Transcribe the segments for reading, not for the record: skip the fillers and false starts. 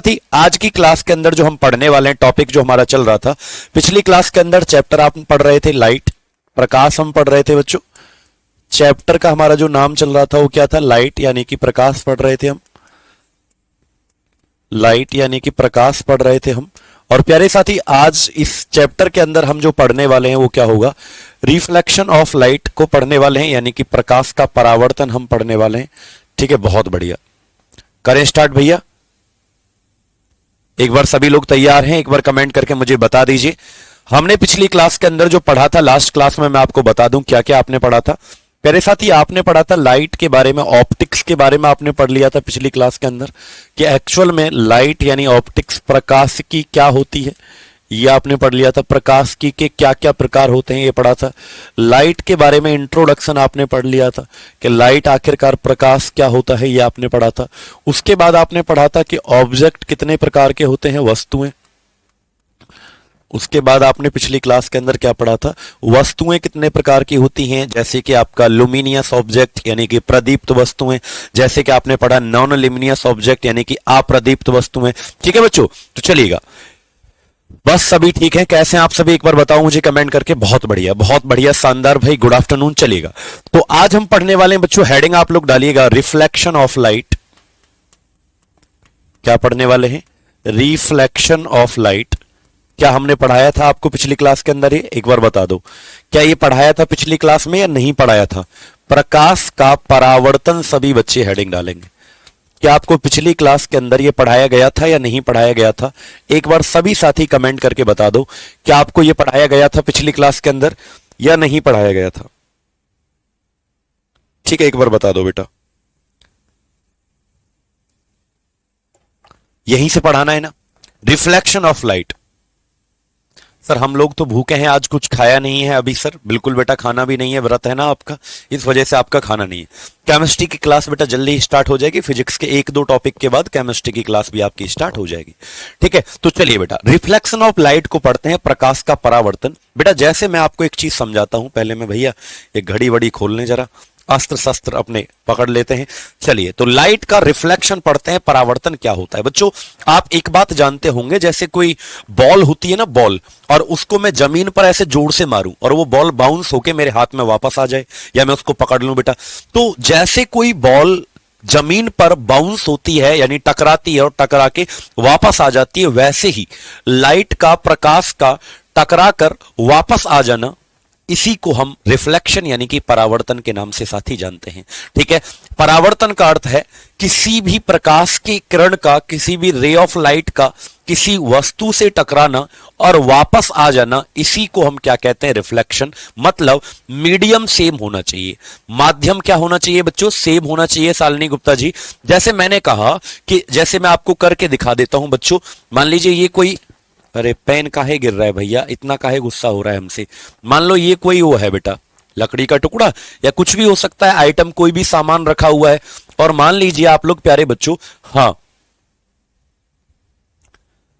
थी आज की क्लास के अंदर जो हम पढ़ने वाले हैं, टॉपिक जो हमारा चल रहा था पिछली क्लास के अंदर, चैप्टर आप पढ़ रहे थे लाइट, प्रकाश हम पढ़ रहे थे बच्चों। चैप्टर का हमारा जो नाम चल रहा था वो क्या था? लाइट यानी कि प्रकाश पढ़ रहे थे हम। लाइट यानी कि प्रकाश पढ़ रहे थे हम। और प्यारे साथी, आज इस चैप्टर के अंदर हम जो पढ़ने वाले हैं वो क्या होगा? रिफ्लेक्शन ऑफ लाइट को पढ़ने वाले हैं, यानी कि प्रकाश का परावर्तन हम पढ़ने वाले हैं। ठीक है, बहुत बढ़िया। करें स्टार्ट भैया। एक बार सभी लोग तैयार हैं? एक बार कमेंट करके मुझे बता दीजिए। हमने पिछली क्लास के अंदर जो पढ़ा था, लास्ट क्लास में मैं आपको बता दूं क्या क्या आपने पढ़ा था। प्यारे साथी, आपने पढ़ा था लाइट के बारे में, ऑप्टिक्स के बारे में आपने पढ़ लिया था पिछली क्लास के अंदर कि एक्चुअल में लाइट यानी ऑप्टिक्स प्रकाश की क्या होती है, ये आपने पढ़ लिया था। प्रकाश की के क्या क्या प्रकार होते हैं ये पढ़ा था। लाइट के बारे में इंट्रोडक्शन आपने पढ़ लिया था कि लाइट आखिरकार प्रकाश क्या होता है, ये आपने पढ़ा था। उसके बाद आपने पढ़ा था कि ऑब्जेक्ट कितने प्रकार के होते हैं, वस्तुएं। उसके बाद आपने पिछली क्लास के अंदर क्या पढ़ा था? वस्तुएं कितने प्रकार की होती हैं, जैसे कि आपका लुमिनियस ऑब्जेक्ट यानी कि प्रदीप्त वस्तुएं, जैसे कि आपने पढ़ा नॉन लुमिनियस ऑब्जेक्ट यानी कि अप्रदीप्त वस्तुएं। ठीक है बच्चों, तो चलिएगा। बस सभी ठीक है? कैसे हैं आप सभी? एक बार बताओ मुझे कमेंट करके। बहुत बढ़िया, बहुत बढ़िया, शानदार भाई, गुड आफ्टरनून। चलिएगा, तो आज हम पढ़ने वाले हैं बच्चों, हेडिंग आप लोग डालिएगा रिफ्लेक्शन ऑफ लाइट। क्या पढ़ने वाले हैं? Reflection of light. क्या हमने पढ़ाया था आपको पिछली क्लास के अंदर? ये एक बार बता दो, क्या ये पढ़ाया था पिछली क्लास में या नहीं पढ़ाया था? प्रकाश का परावर्तन सभी बच्चे हेडिंग डालेंगे। क्या आपको पिछली क्लास के अंदर ये पढ़ाया गया था या नहीं पढ़ाया गया था? एक बार सभी साथी कमेंट करके बता दो, क्या आपको ये पढ़ाया गया था पिछली क्लास के अंदर या नहीं पढ़ाया गया था? ठीक है, एक बार बता दो बेटा। यहीं से पढ़ाना है ना, रिफ्लेक्शन ऑफ लाइट। सर हम लोग तो भूखे हैं, आज कुछ खाया नहीं है अभी। सर बिल्कुल बेटा, खाना भी नहीं है, व्रत है ना आपका, इस वजह से आपका खाना नहीं है। केमिस्ट्री की क्लास बेटा जल्दी ही स्टार्ट हो जाएगी। फिजिक्स के एक दो टॉपिक के बाद केमिस्ट्री की क्लास भी आपकी स्टार्ट हो जाएगी। ठीक है, तो चलिए बेटा, रिफ्लेक्शन ऑफ लाइट को पढ़ते हैं, प्रकाश का परावर्तन। बेटा जैसे मैं आपको एक चीज समझाता हूं, पहले मैं भैया एक घड़ी वड़ी खोल लें जरा, अस्त्र शस्त्र अपने पकड़ लेते हैं। चलिए, तो लाइट का रिफ्लेक्शन पढ़ते हैं, परावर्तन क्या होता है। बच्चों आप एक बात जानते होंगे, जैसे कोई बॉल होती है ना, बॉल, और उसको मैं जमीन पर ऐसे जोर से मारूं और वो बॉल बाउंस होके मेरे हाथ में वापस आ जाए, या मैं उसको पकड़ लूं बेटा, तो जैसे कोई बॉल जमीन पर बाउंस होती है यानी टकराती है और टकरा के वापस आ जाती है, वैसे ही लाइट का, प्रकाश का टकरा कर वापस आ जाना, इसी को हम रिफ्लेक्शन यानी कि परावर्तन के नाम से साथी जानते हैं। ठीक है, परावर्तन का अर्थ है किसी भी प्रकाश की किरण का, किसी भी रे ऑफ लाइट का किसी वस्तु से टकराना और वापस आ जाना, इसी को हम क्या कहते हैं? रिफ्लेक्शन। मतलब मीडियम सेम होना चाहिए, माध्यम क्या होना चाहिए बच्चों? सेम होना चाहिए। शालिनी गुप्ता जी, जैसे मैंने कहा कि जैसे मैं आपको करके दिखा देता हूं बच्चों, मान लीजिए ये कोई, अरे पेन काहे गिर रहा है भैया, इतना काहे गुस्सा हो रहा है हमसे? मान लो ये कोई वो है बेटा, लकड़ी का टुकड़ा या कुछ भी हो सकता है, आइटम कोई भी सामान रखा हुआ है, और मान लीजिए आप लोग प्यारे बच्चों, हाँ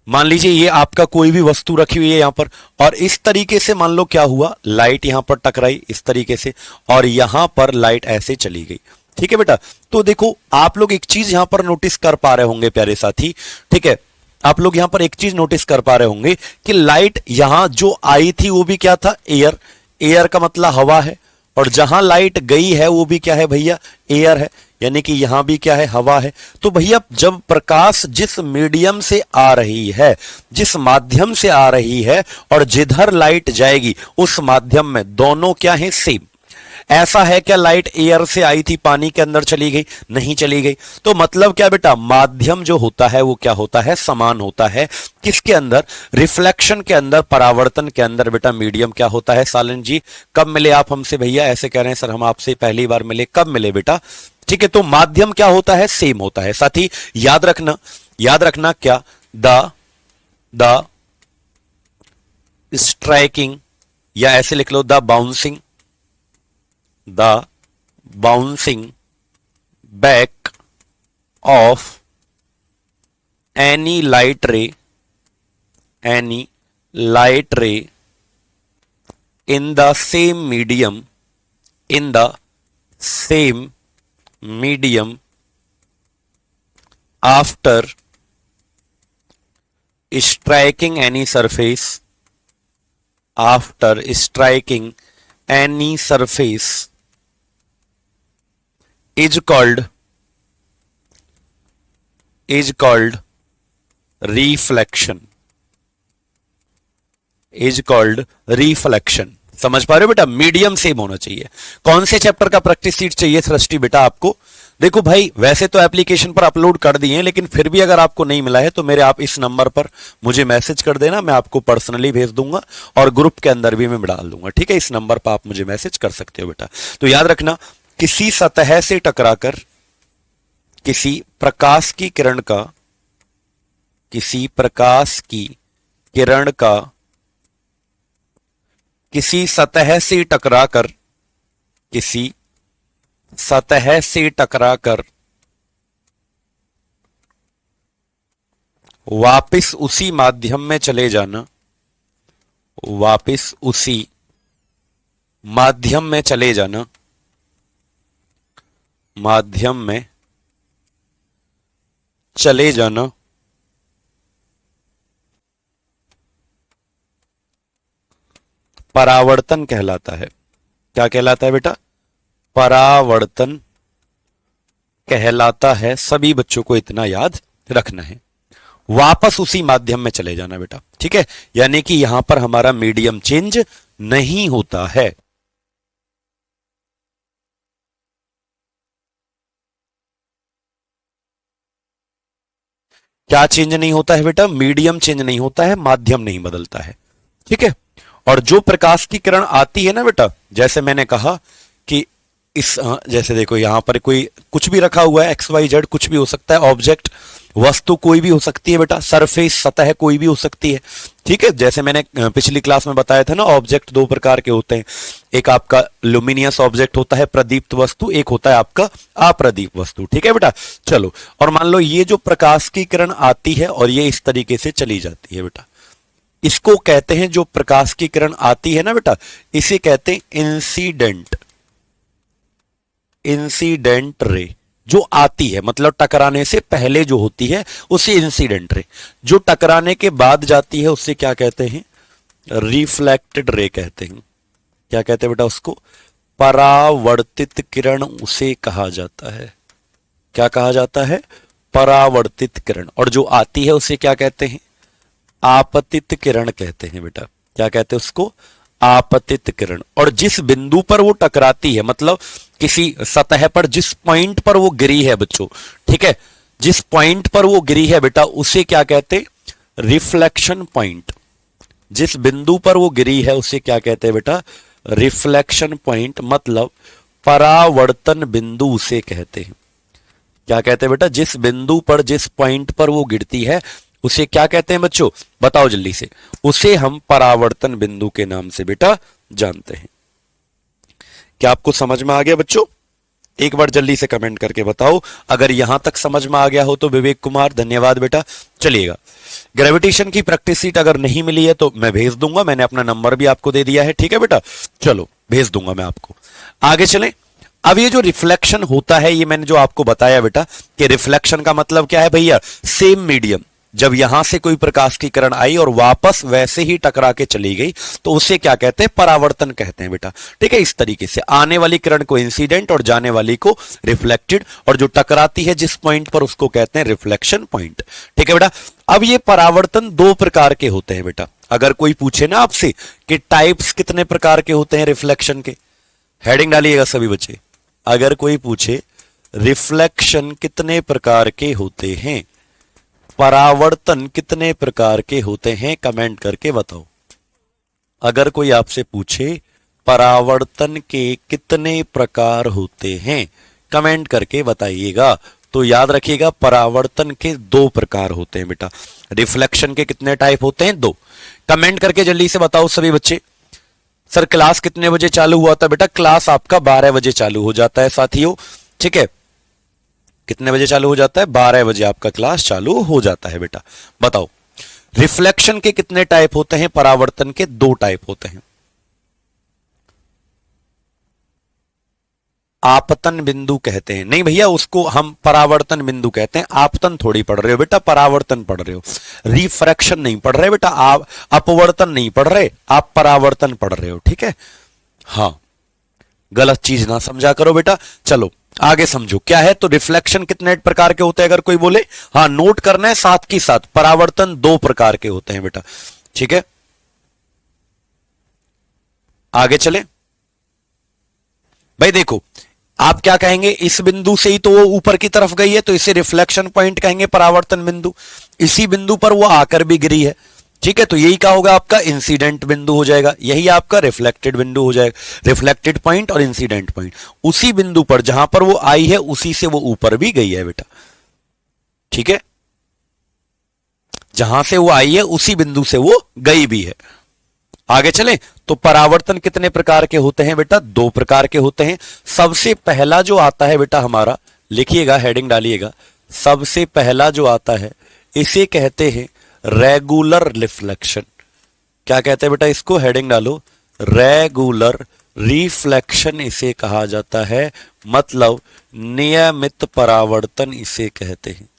मान लीजिए ये आपका कोई भी वस्तु रखी हुई है यहां पर, और इस तरीके से मान लो क्या हुआ, लाइट यहां पर टकराई इस तरीके से, और यहां पर लाइट ऐसे चली गई। ठीक है बेटा, तो देखो आप लोग एक चीज यहां पर नोटिस कर पा रहे होंगे प्यारे साथी। ठीक है, आप लोग यहां पर एक चीज नोटिस कर पा रहे होंगे कि लाइट यहां जो आई थी वो भी क्या था? एयर। एयर का मतलब हवा है, और जहां लाइट गई है वो भी क्या है भैया? एयर है, यानी कि यहां भी क्या है? हवा है। तो भैया जब प्रकाश जिस मीडियम से आ रही है, जिस माध्यम से आ रही है, और जिधर लाइट जाएगी उस माध्यम में दोनों क्या है? सेम। ऐसा है क्या लाइट एयर से आई थी पानी के अंदर चली गई? नहीं चली गई। तो मतलब क्या बेटा? माध्यम जो होता है वो क्या होता है? समान होता है। किसके अंदर? रिफ्लेक्शन के अंदर, परावर्तन के अंदर बेटा मीडियम क्या होता है? सालन जी कब मिले आप हमसे भैया? ऐसे कह रहे हैं सर हम आपसे पहली बार मिले। कब मिले बेटा? ठीक है, तो माध्यम क्या होता है? सेम होता है। साथी याद रखना, याद रखना क्या? द स्ट्राइकिंग, या ऐसे लिख लो the bouncing, the bouncing back of any light ray in the same medium, in the same medium after striking any surface, after striking any surface is called reflection, is called reflection। समझ पा रहे हो बेटा, medium same होना चाहिए। कौन से chapter का प्रैक्टिस सीट चाहिए सृष्टि बेटा आपको? देखो भाई, वैसे तो एप्लीकेशन पर अपलोड कर दिए हैं, लेकिन फिर भी अगर आपको नहीं मिला है तो मेरे आप इस नंबर पर मुझे मैसेज कर देना, मैं आपको पर्सनली भेज दूंगा और ग्रुप के अंदर भी मैं डाल दूंगा। ठीक है, इस नंबर पर आप मुझे मैसेज कर सकते हो बेटा। तो याद रखना, किसी सतह से टकराकर किसी प्रकाश की किरण का, किसी प्रकाश की किरण का किसी सतह से टकराकर, किसी सतह से टकराकर वापस उसी माध्यम में चले जाना, वापस उसी माध्यम में चले जाना, माध्यम में चले जाना परावर्तन कहलाता है। क्या कहलाता है बेटा? परावर्तन कहलाता है। सभी बच्चों को इतना याद रखना है, वापस उसी माध्यम में चले जाना बेटा। ठीक है, यानी कि यहां पर हमारा मीडियम चेंज नहीं होता है। क्या चेंज नहीं होता है बेटा? मीडियम चेंज नहीं होता है, माध्यम नहीं बदलता है। ठीक है, और जो प्रकाश की किरण आती है ना बेटा, जैसे मैंने कहा कि इस जैसे देखो यहां पर कोई कुछ भी रखा हुआ है, एक्स वाई जेड कुछ भी हो सकता है, ऑब्जेक्ट वस्तु कोई भी हो सकती है बेटा, सरफेस सतह कोई भी हो सकती है। ठीक है, जैसे मैंने पिछली क्लास में बताया था ना, ऑब्जेक्ट दो प्रकार के होते हैं, एक आपका लुमिनियस ऑब्जेक्ट होता है प्रदीप्त वस्तु, एक होता है आपका अप्रदीप्त वस्तु। ठीक है बेटा, चलो, और मान लो ये जो प्रकाश की किरण आती है और ये इस तरीके से चली जाती है बेटा, इसको कहते हैं, जो प्रकाश की किरण आती है ना बेटा, इसे कहते हैं इंसिडेंट, इंसिडेंट रे। जो आती है मतलब टकराने से पहले जो होती है उसे इंसिडेंट रे, जो टकराने के बाद जाती है उससे क्या कहते हैं? रिफ्लेक्टेड रे कहते हैं। क्या कहते हैं बेटा उसको? परावर्तित किरण उसे कहा जाता है। क्या कहा जाता है? परावर्तित किरण। और जो आती है उसे क्या कहते हैं? आपतित किरण कहते हैं बेटा। क्या कहते हैं उसको? आपतित किरण। और जिस बिंदु पर वो टकराती है, मतलब किसी सतह पर जिस पॉइंट पर वो गिरी है बच्चों, ठीक है, जिस पॉइंट पर वो गिरी है बेटा, उसे क्या कहते हैं? Reflection point. जिस बिंदु पर वो गिरी है उसे क्या कहते हैं बेटा? रिफ्लेक्शन पॉइंट, मतलब परावर्तन बिंदु उसे कहते हैं। क्या कहते हैं बेटा? जिस बिंदु पर, जिस पॉइंट पर वो गिरती है उसे क्या कहते हैं बच्चों? बताओ जल्दी से। उसे हम परावर्तन बिंदु के नाम से बेटा जानते हैं। क्या आपको समझ में आ गया बच्चों? एक बार जल्दी से कमेंट करके बताओ अगर यहां तक समझ में आ गया हो तो। विवेक कुमार धन्यवाद बेटा। चलिएगा, ग्रेविटेशन की प्रैक्टिस सीट अगर नहीं मिली है तो मैं भेज दूंगा, मैंने अपना नंबर भी आपको दे दिया है। ठीक है बेटा, चलो भेज दूंगा मैं आपको। आगे चलें। अब ये जो रिफ्लेक्शन होता है, ये मैंने जो आपको बताया बेटा कि रिफ्लेक्शन का मतलब क्या है भैया? सेम मीडियम, जब यहां से कोई प्रकाश की किरण आई और वापस वैसे ही टकरा के चली गई तो उसे क्या कहते हैं? परावर्तन कहते हैं बेटा। ठीक है, इस तरीके से आने वाली किरण को इंसिडेंट और जाने वाली को रिफ्लेक्टेड, और जो टकराती है जिस पॉइंट पर उसको कहते हैं रिफ्लेक्शन पॉइंट। ठीक है बेटा, अब ये परावर्तन दो प्रकार के होते हैं बेटा। अगर कोई पूछे ना आपसे कि टाइप्स कितने प्रकार के होते हैं रिफ्लेक्शन के, हेडिंग डालिएगा सभी बच्चे। अगर कोई पूछे रिफ्लेक्शन कितने प्रकार के होते हैं, परावर्तन कितने प्रकार के होते हैं, कमेंट करके बताओ। अगर कोई आपसे पूछे परावर्तन के कितने प्रकार होते हैं, कमेंट करके बताइएगा। तो याद रखिएगा, परावर्तन के दो प्रकार होते हैं बेटा। रिफ्लेक्शन के कितने टाइप होते हैं? दो। कमेंट करके जल्दी से बताओ सभी बच्चे। सर क्लास कितने बजे चालू हुआ था बेटा? क्लास आपका 12 बजे चालू हो जाता है साथियों। ठीक है, कितने बजे चालू हो जाता है? 12 बजे आपका क्लास चालू हो जाता है बेटा। बताओ रिफ्लेक्शन के कितने टाइप होते हैं? परावर्तन के दो टाइप होते हैं। आपतन बिंदु कहते हैं। नहीं भैया, उसको हम परावर्तन बिंदु कहते हैं। आपतन थोड़ी पढ़ रहे हो बेटा, परावर्तन पढ़ रहे हो। रिफ्रैक्शन नहीं पढ़ रहे बेटा, आप अपवर्तन नहीं पढ़ रहे, आप परावर्तन पढ़ रहे हो। ठीक है, हाँ, गलत चीज ना समझा करो बेटा। चलो आगे समझो क्या है। तो रिफ्लेक्शन कितने प्रकार के होते हैं अगर कोई बोले, हाँ नोट करना है साथ की साथ। परावर्तन 2 प्रकार के होते हैं बेटा। ठीक है, आगे चले भाई। देखो आप क्या कहेंगे, इस बिंदु से ही तो वो ऊपर की तरफ गई है, तो इसे रिफ्लेक्शन पॉइंट कहेंगे, परावर्तन बिंदु। इसी बिंदु पर वो आकर भी गिरी है, ठीक है, तो यही क्या होगा आपका इंसिडेंट बिंदु हो जाएगा, यही आपका रिफ्लेक्टेड बिंदु हो जाएगा। रिफ्लेक्टेड पॉइंट और इंसिडेंट पॉइंट उसी बिंदु पर जहां पर वो आई है उसी से वो ऊपर भी गई है बेटा। ठीक है, जहां से वो आई है उसी बिंदु से वो गई भी है। आगे चलें तो परावर्तन कितने प्रकार के होते हैं बेटा, 2 प्रकार के होते हैं। सबसे पहला जो आता है बेटा हमारा, लिखिएगा, हेडिंग डालिएगा, सबसे पहला जो आता है इसे कहते हैं रेगुलर रिफ्लेक्शन। क्या कहते हैं बेटा इसको, हेडिंग डालो, रेगुलर रिफ्लेक्शन इसे कहा जाता है, मतलब नियमित परावर्तन इसे कहते हैं।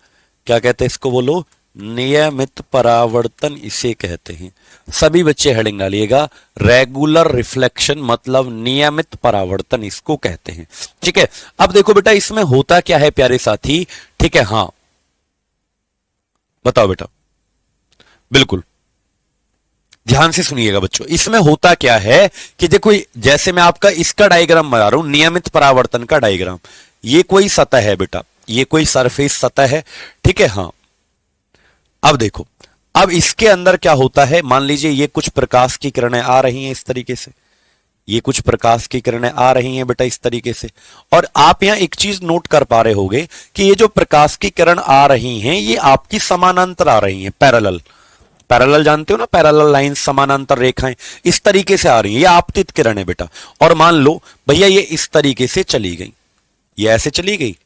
क्या कहते हैं इसको, बोलो, नियमित परावर्तन इसे कहते हैं। सभी बच्चे हेडिंग डालिएगा, रेगुलर रिफ्लेक्शन मतलब नियमित परावर्तन इसको कहते हैं। ठीक है, अब देखो बेटा इसमें होता क्या है प्यारे साथी। ठीक है, हाँ बताओ बेटा, बिल्कुल ध्यान से सुनिएगा बच्चों। इसमें होता क्या है कि देखो, जैसे मैं आपका इसका डायग्राम बना रहा हूं, नियमित परावर्तन का डायग्राम। ये कोई सतह है बेटा, ये कोई सरफेस सतह है। ठीक है, हाँ, अब देखो, अब इसके अंदर क्या होता है, मान लीजिए ये कुछ प्रकाश की किरणें आ रही हैं इस तरीके से, ये कुछ प्रकाश की किरणें आ रही हैं बेटा इस तरीके से। और आप यहां एक चीज नोट कर पा रहे होगे कि ये जो प्रकाश की किरण आ रही हैं ये आपकी समानांतर आ रही हैं, पैरेलल। पैरेलल जानते हो ना, पैरेलल लाइन, समानांतर रेखाएं इस तरीके से आ रही हैं, ये आपतित किरणें बेटा। और मान लो भैया ये इस तरीके से चली गई, ये ऐसे चली गई,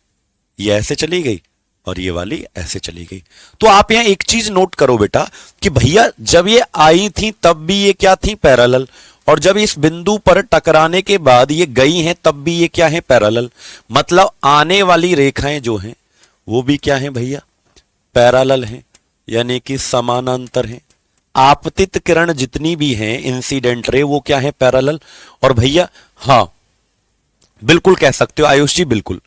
ये ऐसे चली गई, और ये वाली ऐसे चली गई। तो आप यहां एक चीज नोट करो बेटा कि भैया जब ये आई थी तब भी ये क्या थी, पैरेलल, और जब इस बिंदु पर टकराने के बाद ये गई हैं तब भी ये क्या है, पैरेलल। मतलब आने वाली रेखाएं जो हैं वो भी क्या हैं भैया, पैरेलल हैं, यानी कि समानांतर हैं। आपतित किरण जितनी भी हैं, इंसिडेंट रे, वो क्या है, पैरेलल। और भैया हाँ बिल्कुल कह सकते हो आयुष जी, बिल्कुल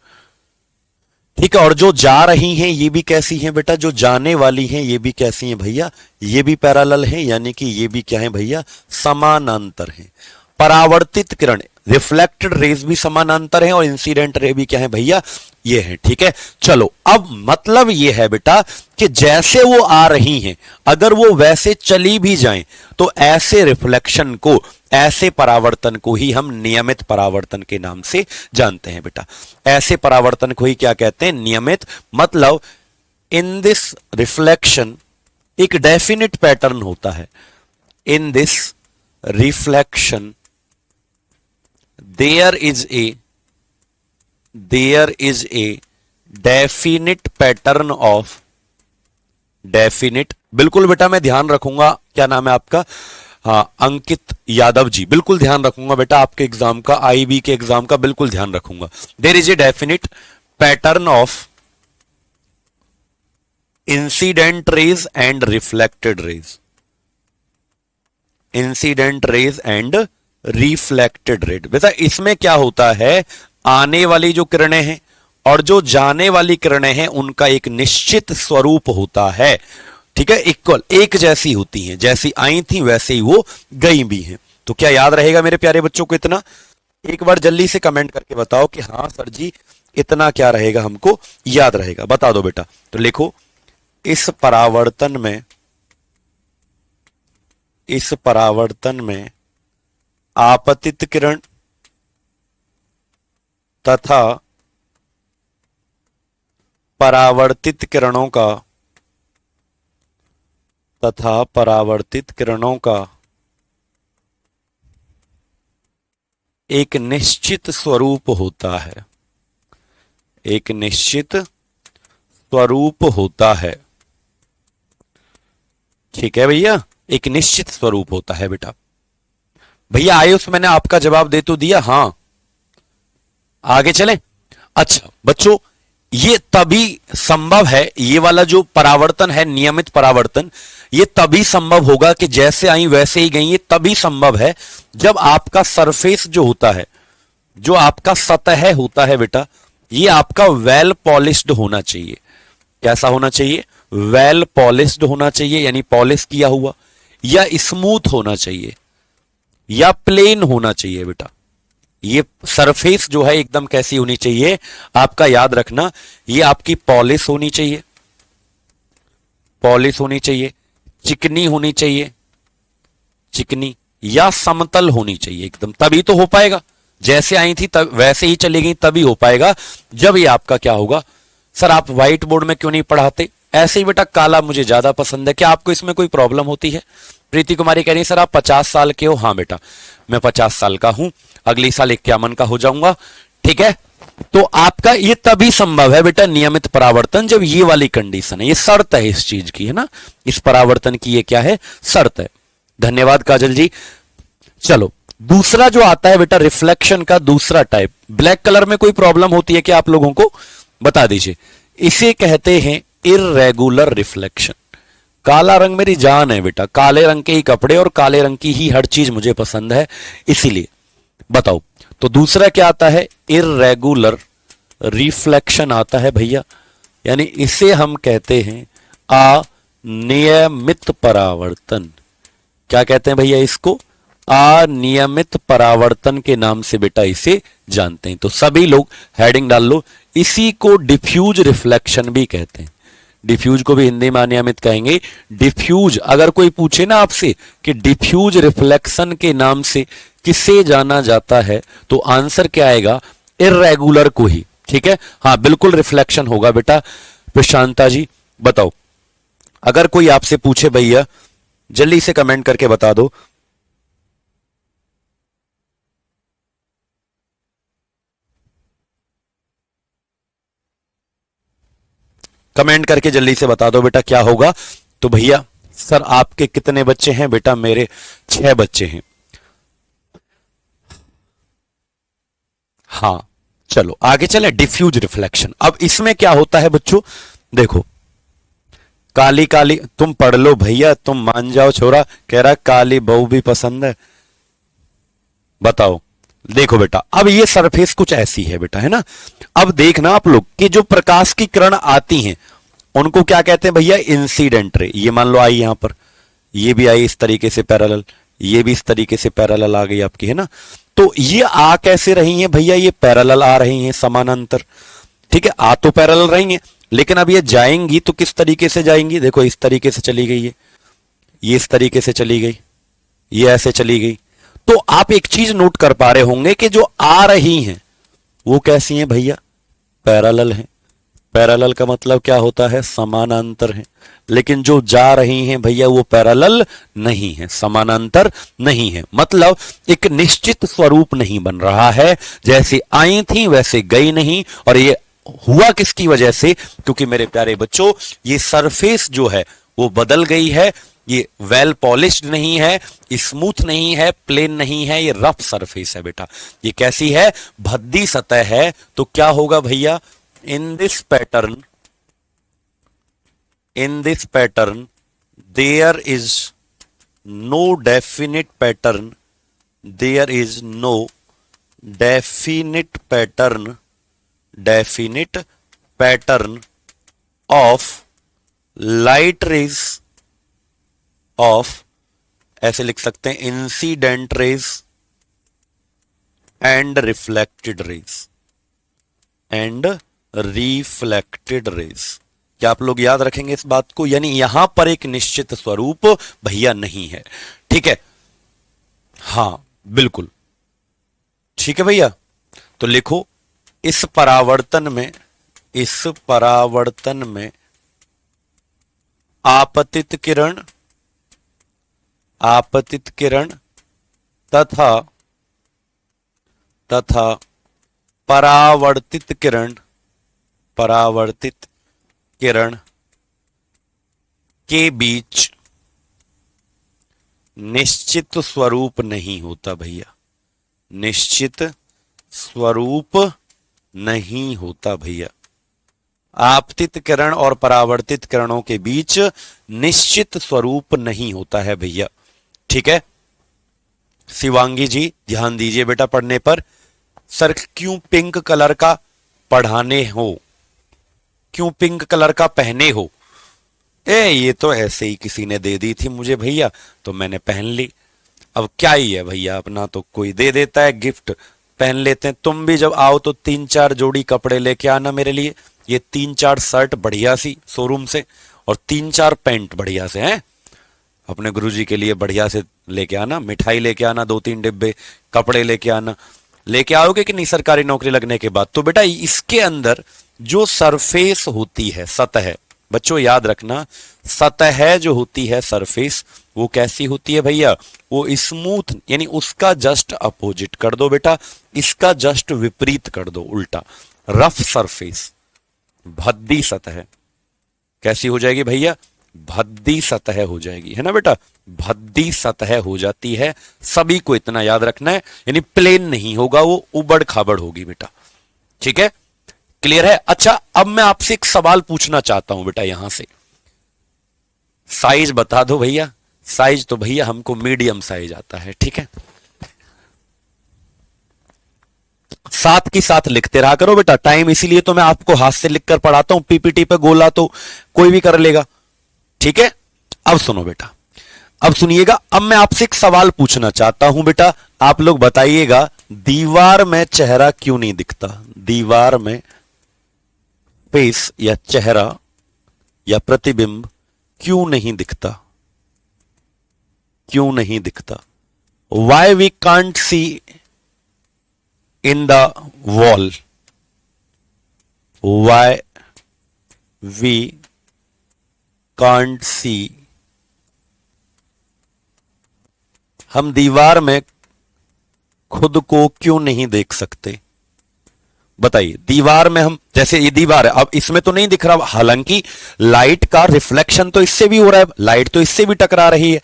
ठीक है। और जो जा रही हैं ये भी कैसी हैं बेटा, जो जाने वाली हैं ये भी कैसी हैं भैया, ये भी पैरेलल हैं, यानी कि ये भी क्या है भैया, समानांतर हैं। परावर्तित किरण, रिफ्लेक्टेड रेज भी समानांतर हैं, और इंसिडेंट रे भी क्या है भैया, ये है। ठीक है, चलो अब मतलब ये है बेटा कि जैसे वो आ रही हैं अगर वो वैसे चली भी जाएं तो ऐसे रिफ्लेक्शन को, ऐसे परावर्तन को ही हम नियमित परावर्तन के नाम से जानते हैं बेटा। ऐसे परावर्तन को ही क्या कहते हैं, नियमित। मतलब इन दिस रिफ्लेक्शन एक डेफिनिट पैटर्न होता है, in this reflection there is a definite pattern of, definite, बिल्कुल बेटा मैं ध्यान रखूंगा। क्या नाम है आपका, हाँ अंकित यादव जी, बिल्कुल ध्यान रखूंगा बेटा आपके एग्जाम का, आईबी के एग्जाम का बिल्कुल ध्यान रखूंगा। There is a definite pattern of incident rays and reflected rays, incident rays and reflected rays. बेटा इसमें क्या होता है, आने वाली जो किरणें हैं और जो जाने वाली किरणें हैं उनका एक निश्चित स्वरूप होता है। ठीक है, इक्वल, एक जैसी होती हैं, जैसी आई थी वैसे ही वो गई भी हैं। तो क्या याद रहेगा मेरे प्यारे बच्चों को इतना, एक बार जल्दी से कमेंट करके बताओ कि हाँ सर जी इतना क्या रहेगा, हमको याद रहेगा, बता दो बेटा। तो लिखो, इस परावर्तन में, इस परावर्तन में आपतित किरण तथा परावर्तित किरणों का, तथा परावर्तित किरणों का एक निश्चित स्वरूप होता है, एक निश्चित स्वरूप होता है। ठीक है भैया, एक निश्चित स्वरूप होता है बेटा। भैया आयुष मैंने आपका जवाब दे तो दिया, हाँ आगे चलें। अच्छा बच्चों, ये तभी संभव है, ये वाला जो परावर्तन है, नियमित परावर्तन, ये तभी संभव होगा कि जैसे आई वैसे ही गई। ये तभी संभव है जब आपका सरफेस जो होता है, जो आपका सतह होता है बेटा, ये आपका वेल पॉलिश्ड होना चाहिए। कैसा होना चाहिए? वेल पॉलिश्ड होना चाहिए, यानी पॉलिश किया हुआ, या स्मूथ होना चाहिए, या प्लेन होना चाहिए बेटा। ये सरफेस जो है एकदम कैसी होनी चाहिए? आपका याद रखना, ये आपकी पॉलिश होनी चाहिए, पॉलिश होनी चाहिए, चिकनी होनी चाहिए, चिकनी, या समतल होनी चाहिए एकदम, तभी तो हो पाएगा। जैसे आई थी तब वैसे ही चली गई, तभी हो पाएगा। जब ये आपका क्या होगा? सर आप व्हाइट बोर्ड में क्यों नहीं पढ़ाते? ऐसे ही बेटा, काला मुझे ज्यादा पसंद है। क्या आपको इसमें कोई प्रॉब्लम होती है? प्रीति कुमारी कह रही है सर आप 50 साल के हो। हाँ बेटा, मैं 50 साल का हूं, अगले साल 51 का हो जाऊंगा। ठीक है, तो आपका ये तभी संभव है बेटा नियमित परावर्तन, जब ये वाली कंडीशन है, ये शर्त है इस चीज की, है ना, इस परावर्तन की ये क्या है? शर्त है। धन्यवाद काजल जी। चलो दूसरा जो आता है बेटा, रिफ्लेक्शन का दूसरा टाइप। ब्लैक कलर में कोई प्रॉब्लम होती है क्या आप लोगों को? बता दीजिए। इसे कहते हैं इर्रेगुलर रिफ्लेक्शन। काला रंग मेरी जान है बेटा, काले रंग के ही कपड़े और काले रंग की ही हर चीज मुझे पसंद है, इसीलिए। बताओ, तो दूसरा क्या आता है? इर्रेगुलर रिफ्लेक्शन आता है भैया, यानी इसे हम कहते हैं अनियमित परावर्तन। क्या कहते हैं भैया इसको? अनियमित परावर्तन के नाम से बेटा इसे जानते हैं। तो सभी लोग हेडिंग डाल लो, इसी को डिफ्यूज रिफ्लेक्शन भी कहते हैं। डिफ्यूज को भी हिंदी में अनियमित कहेंगे। डिफ्यूज, अगर कोई पूछे ना आपसे कि डिफ्यूज रिफ्लेक्शन के नाम से किसे जाना जाता है, तो आंसर क्या आएगा? इर्रेगुलर को ही। ठीक है, हाँ बिल्कुल रिफ्लेक्शन होगा बेटा। प्रशांता जी बताओ, अगर कोई आपसे पूछे भैया, जल्दी से कमेंट करके बता दो। कमेंट करके जल्दी से बता दो बेटा क्या होगा। तो भैया सर आपके कितने बच्चे हैं? बेटा मेरे 6 बच्चे हैं। हाँ चलो आगे चले। डिफ्यूज रिफ्लेक्शन, अब इसमें क्या होता है बच्चों? देखो, काली काली, तुम पढ़ लो भैया, तुम मान जाओ। छोरा कह रहा काली बहू भी पसंद है। बताओ, देखो बेटा, अब ये सरफेस कुछ ऐसी है बेटा, है ना। अब देखना आप लोग कि जो प्रकाश की किरण आती हैं उनको क्या कहते हैं भैया? Incident ray. ये मान लो आई यहां पर, ये भी आई इस तरीके से पैरेलल, ये भी इस तरीके से पैरेलल आ गई आपकी, है ना। तो ये आ कैसे रही हैं भैया? ये पैरेलल आ रही हैं, समानांतर। ठीक है, आ तो पैरेलल रही हैं, लेकिन अब ये जाएंगी तो किस तरीके से जाएंगी? देखो इस तरीके से चली गई है, ये इस तरीके से चली गई, ये ऐसे चली गई। तो आप एक चीज नोट कर पा रहे होंगे कि जो आ रही हैं वो कैसी हैं भैया? पैरेलल हैं। पैरेलल का मतलब क्या होता है? समानांतर है। लेकिन जो जा रही हैं भैया वो पैरेलल नहीं है, समानांतर नहीं है। मतलब एक निश्चित स्वरूप नहीं बन रहा है, जैसे आई थी वैसे गई नहीं। और ये हुआ किसकी वजह से? क्योंकि मेरे प्यारे बच्चों, ये सरफेस जो है वो बदल गई है। ये वेल पॉलिश्ड नहीं है, स्मूथ नहीं है, प्लेन नहीं है, ये रफ सरफेस है बेटा। ये कैसी है? भद्दी सतह है। तो क्या होगा भैया? In this pattern, in this pattern there is no definite pattern, there is no definite pattern of light rays of, ऐसे लिख सकते हैं, incident rays and reflected raise. क्या आप लोग याद रखेंगे इस बात को? यानी यहां पर एक निश्चित स्वरूप भैया नहीं है। ठीक है, हां बिल्कुल ठीक है भैया। तो लिखो, इस परावर्तन में आपतित किरण तथा परावर्तित किरण के बीच निश्चित स्वरूप नहीं होता भैया, निश्चित स्वरूप नहीं होता भैया। आपतित किरण और परावर्तित किरणों के बीच निश्चित स्वरूप नहीं होता है भैया। ठीक है शिवांगी जी, ध्यान दीजिए बेटा पढ़ने पर। सर क्यों पिंक कलर का पढ़ाने हो, क्यों पिंक कलर का पहने हो? ये तो ऐसे ही किसी ने दे दी थी मुझे भैया, तो मैंने पहन ली। अब क्या ही है भैया, अपना तो कोई दे देता है गिफ्ट, पहन लेते हैं। तुम भी जब आओ तो 3-4 जोड़ी कपड़े लेके आना मेरे लिए। ये 3-4 शर्ट बढ़िया सी शोरूम से, और 3-4 पैंट बढ़िया से हैं अपने गुरुजी के लिए, बढ़िया से लेके आना। मिठाई लेके आना, 2-3 डिब्बे, कपड़े लेके आना। लेके आओगे कि नहीं सरकारी नौकरी लगने के बाद? तो बेटा इसके अंदर जो सरफेस होती है, सतह, बच्चों याद रखना, सतह जो होती है सरफेस, वो कैसी होती है भैया? वो स्मूथ, यानी उसका जस्ट अपोजिट कर दो बेटा, इसका जस्ट विपरीत कर दो, उल्टा। रफ सरफेस, भद्दी सतह कैसी हो जाएगी भैया? भद्दी सतह हो जाएगी, है ना बेटा? भद्दी सतह हो जाती है, सभी को इतना याद रखना है। यानी प्लेन नहीं होगा, वो उबड़ खाबड़ होगी बेटा। ठीक है, क्लियर है? अच्छा अब मैं आपसे एक सवाल पूछना चाहता हूं बेटा, यहां से साइज बता दो भैया। साइज तो भैया हमको मीडियम साइज आता है, ठीक है? साथ की साथ लिखते रहा करो बेटा, टाइम इसीलिए तो मैं आपको हाथ से लिखकर पढ़ाता हूं, पीपीटी पे गोला तो कोई भी कर लेगा। ठीक है, अब सुनो बेटा, अब सुनिएगा। अब मैं आपसे एक सवाल पूछना चाहता हूं बेटा, आप लोग बताइएगा, दीवार में चेहरा क्यों नहीं दिखता? दीवार में फेस या चेहरा या प्रतिबिंब क्यों नहीं दिखता? क्यों नहीं दिखता? Why we can't see in the wall? Why we can't see? हम दीवार में खुद को क्यों नहीं देख सकते? बताइए, दीवार में हम, जैसे ये दीवार है, अब इसमें तो नहीं दिख रहा, हालांकि लाइट का रिफ्लेक्शन तो इससे भी हो रहा है, लाइट तो इससे भी टकरा रही है।